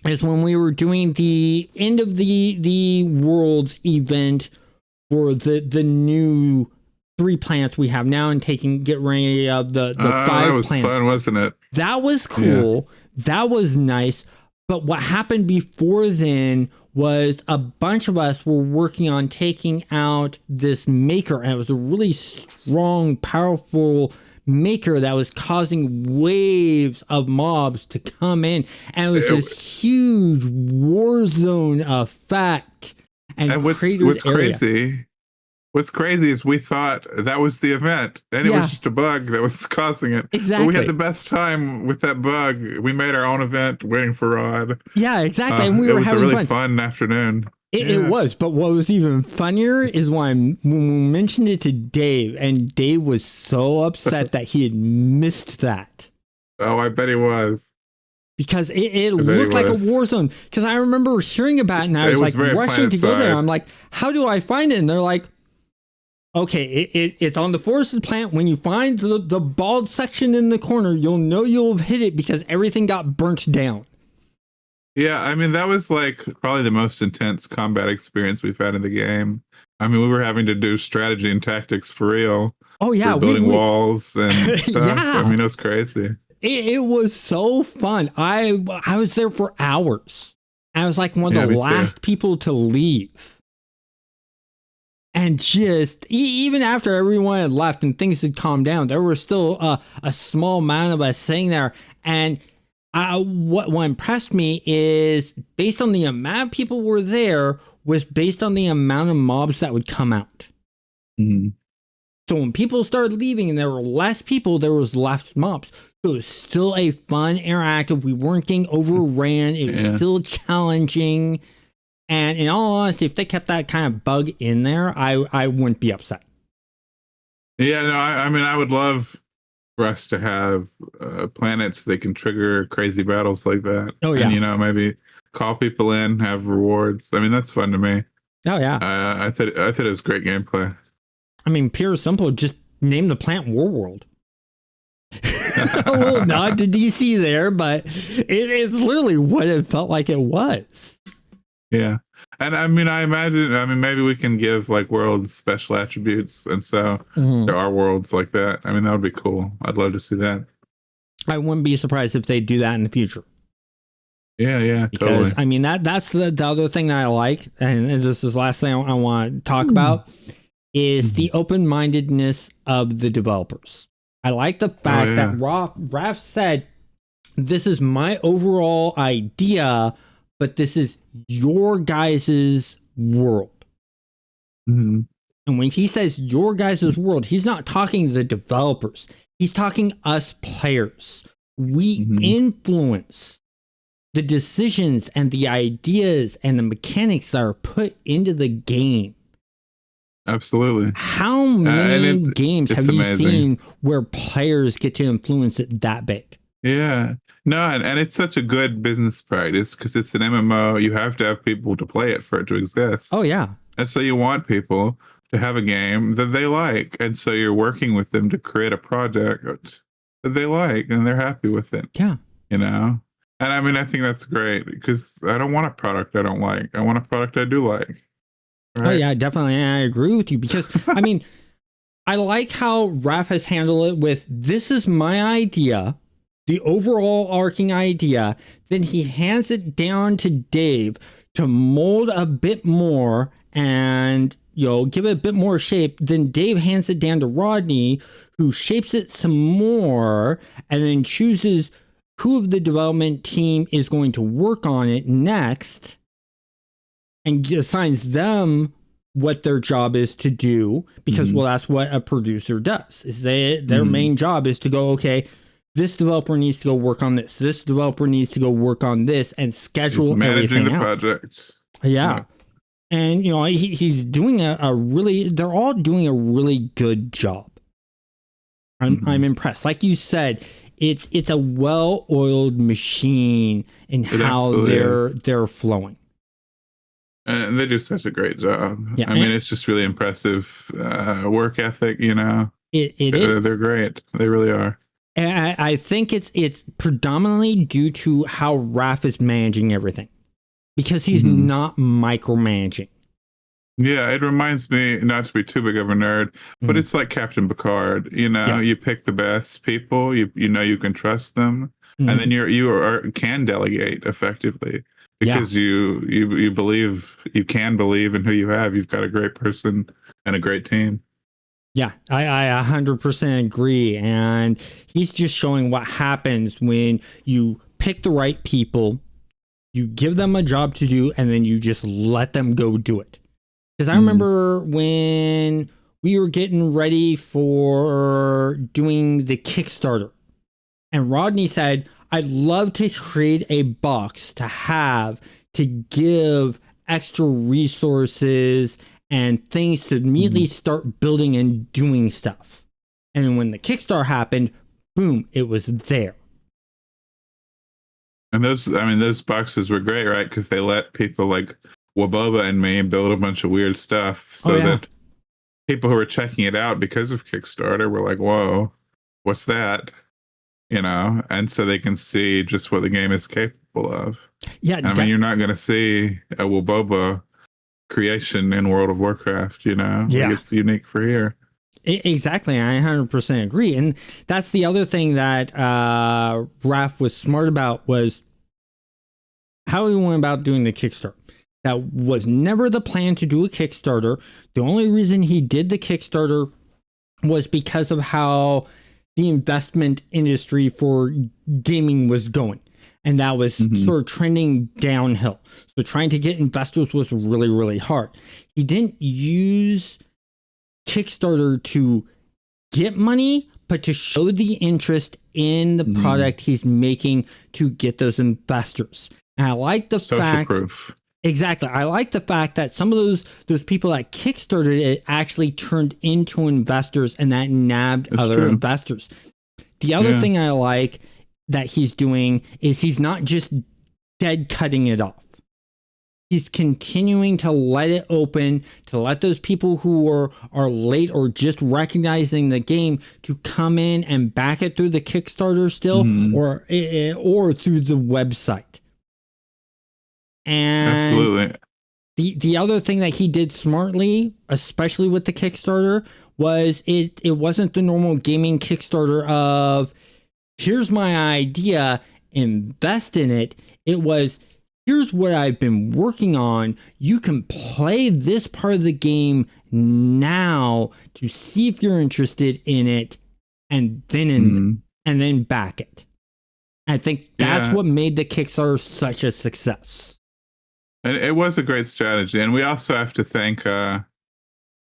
is when we were doing the end of the Worlds event for the new 3 planets we have now and get ready of the 5 planets. That was fun, wasn't it? That was cool. Yeah. That was nice. But what happened before then was a bunch of us were working on taking out this maker, and it was a really strong, powerful maker that was causing waves of mobs to come in, and it was this huge war zone effect. And what's crazy is we thought that was the event, and it was just a bug that was causing it. Exactly. But we had the best time with that bug. We made our own event waiting for Rod. Yeah, exactly. And we were having a really fun afternoon. It was, but what was even funnier is when we mentioned it to Dave, and Dave was so upset that he had missed that. Oh, I bet he was. Because it looked like a war zone. Because I remember hearing about it, and I was like rushing to go there. I'm like, how do I find it? And they're like, okay, it's on the forested plant. When you find the bald section in the corner, you'll know you'll have hit it because everything got burnt down. Yeah, I mean, that was like probably the most intense combat experience we've had in the game. I mean, we were having to do strategy and tactics for real. Oh, yeah. We building walls and stuff. I mean, it was crazy. It was so fun. I was there for hours. I was like one of the last people to leave. And just, even after everyone had left and things had calmed down, there was still a small amount of us sitting there. And what impressed me is, based on the amount of people were there, was based on the amount of mobs that would come out. Mm-hmm. So when people started leaving and there were less people, there was less mobs. So it was still a fun, interactive. We weren't getting overran. It was still challenging. And in all honesty, if they kept that kind of bug in there, I wouldn't be upset. Yeah, no, I mean, I would love for us to have planets that can trigger crazy battles like that. Oh, yeah. And, you know, maybe call people in, have rewards. I mean, that's fun to me. Oh, yeah. I thought it was great gameplay. I mean, pure simple, just name the planet Warworld. A little nod to DC there, but it's literally what it felt like it was. Yeah. And I mean, maybe we can give like worlds special attributes. And so there are worlds like that. I mean, that would be cool. I'd love to see that. I wouldn't be surprised if they do that in the future. Yeah, because, totally. I mean, that's the other thing that I like. And this is the last thing I want to talk about is the open-mindedness of the developers. I like the fact that Raph said, this is my overall idea, but this is your guys' world. Mm-hmm. And when he says your guys' world, he's not talking the developers. He's talking us players. We influence the decisions and the ideas and the mechanics that are put into the game. Absolutely. How many games have you seen where players get to influence it that big? Yeah. No, and it's such a good business practice because it's an MMO. You have to have people to play it for it to exist. Oh, yeah. And so you want people to have a game that they like. And so you're working with them to create a project that they like and they're happy with it. Yeah. You know? And I mean, I think that's great because I don't want a product I don't like. I want a product I do like. Right? Oh, yeah, definitely. And I agree with you because, I mean, I like how Raph has handled it with, this is my idea, the overall arcing idea. Then he hands it down to Dave to mold a bit more and, you know, give it a bit more shape. Then Dave hands it down to Rodney, who shapes it some more and then chooses who of the development team is going to work on it next and assigns them what their job is to do because, well, that's what a producer does. Is their main job is to go, okay, this developer needs to go work on this. This developer needs to go work on this and schedule managing everything the out. projects. Yeah. And, you know, he's doing they're all doing a really good job. I'm impressed. Like you said, it's a well-oiled machine in how they're flowing. And they do such a great job. Yeah, I mean, it's just really impressive work ethic, you know. It is. They're great. They really are. And I think it's predominantly due to how Raph is managing everything, because he's not micromanaging. Yeah, it reminds me, not to be too big of a nerd, but it's like Captain Picard. You know, you pick the best people. You know you can trust them, and then you can delegate effectively because you believe, you can believe in who you have. You've got a great person and a great team. Yeah, I 100% agree. And he's just showing what happens when you pick the right people, you give them a job to do, and then you just let them go do it. Because I remember when we were getting ready for doing the Kickstarter, and Rodney said, I'd love to create a box to have to give extra resources and things to immediately start building and doing stuff. And when the Kickstarter happened, boom, it was there. And those boxes were great, right? Because they let people like Waboba and me build a bunch of weird stuff so that people who were checking it out because of Kickstarter were like, whoa, what's that? You know, and so they can see just what the game is capable of. Yeah, I mean, you're not going to see a Waboba creation in World of Warcraft, you know? Yeah. Like, it's unique for here. Exactly. I 100% agree. And that's the other thing that Raph was smart about, was how he went about doing the Kickstarter. That was never the plan to do a Kickstarter. The only reason he did the Kickstarter was because of how the investment industry for gaming was going. And that was sort of trending downhill. So trying to get investors was really, really hard. He didn't use Kickstarter to get money, but to show the interest in the product he's making to get those investors. And I like the social proof. Exactly. I like the fact that some of those people that kickstarted it actually turned into investors, and that nabbed other investors. The other thing I like that he's doing is he's not just dead cutting it off. He's continuing to let it open, to let those people who are late or just recognizing the game to come in and back it through the Kickstarter still, or through the website. And absolutely. The other thing that he did smartly, especially with the Kickstarter, was it wasn't the normal gaming Kickstarter of, here's my idea, invest in it. It was, here's what I've been working on. You can play this part of the game now to see if you're interested in it, and then back it. I think that's what made the Kickstarter such a success. And it was a great strategy. And we also have to thank our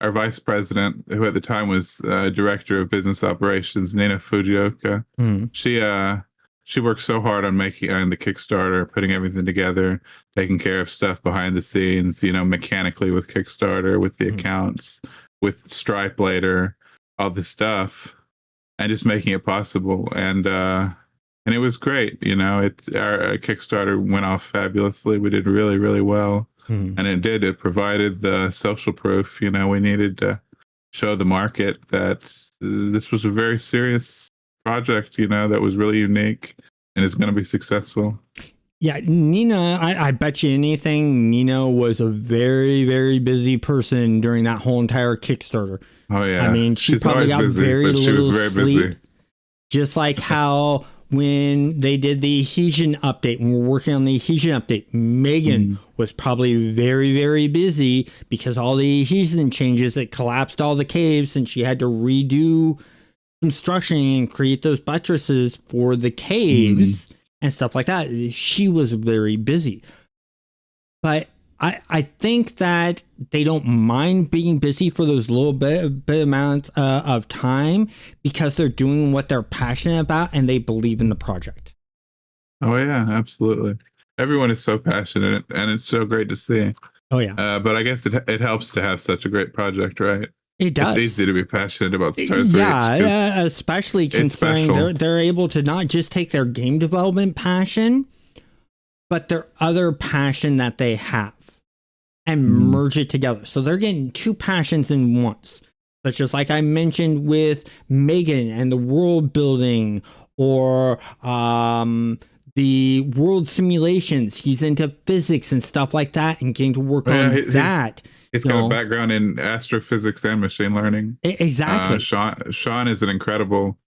vice president, who at the time was director of business operations, Nina Fujioka. She worked so hard on making the Kickstarter, putting everything together, taking care of stuff behind the scenes, you know, mechanically with Kickstarter, with the accounts, with Stripe later, all this stuff, and just making it possible. And it was great, you know. Our Kickstarter went off fabulously. We did really, really well, and it did. It provided the social proof, you know, we needed to show the market that this was a very serious project, you know, that was really unique and is going to be successful. Yeah, Nina, I bet you anything, Nina was a very, very busy person during that whole entire Kickstarter. Oh yeah, I mean, she's probably got busy, very little she was very sleep, busy. Just like how when they did the Adhesion update, when we're working on the Adhesion update, Megan was probably very, very busy because all the Adhesion changes that collapsed all the caves, and she had to redo construction and create those buttresses for the caves and stuff like that. She was very busy. But I think that they don't mind being busy for those little bit amounts of time, because they're doing what they're passionate about and they believe in the project. Oh yeah, absolutely. Everyone is so passionate, and it's so great to see. Oh yeah. But I guess it helps to have such a great project, right? It does. It's easy to be passionate about Stars Reach. Yeah, especially considering they're able to not just take their game development passion, but their other passion that they have. and merge it together. So they're getting two passions in once, such as like I mentioned with Megan and the world building, or the world simulations. He's into physics and stuff like that, and getting to work on that. He's got a background in astrophysics and machine learning. Exactly. Sean is an incredible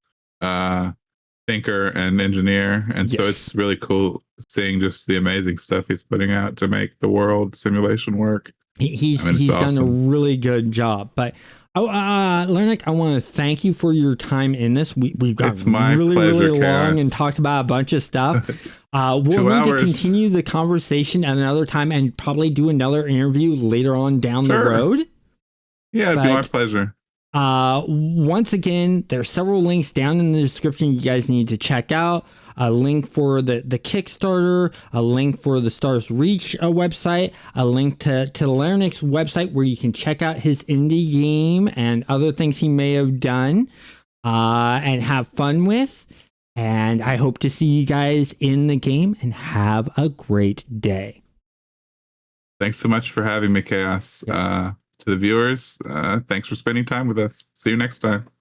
thinker and engineer, and so it's really cool seeing just the amazing stuff he's putting out to make the world simulation work. He's done a really good job. But Leric, I want to thank you for your time in this. We've got really long and talked about a bunch of stuff. We'll need to continue the conversation at another time and probably do another interview later on down the road. Yeah, it'd be my pleasure. Once again, there are several links down in the description you guys need to check out. A link for the Kickstarter, a link for the Stars Reach website, a link to Leric's website where you can check out his indie game and other things he may have done and have fun with. And I hope to see you guys in the game, and have a great day. Thanks so much for having me, Chaos. To the viewers, thanks for spending time with us. See you next time.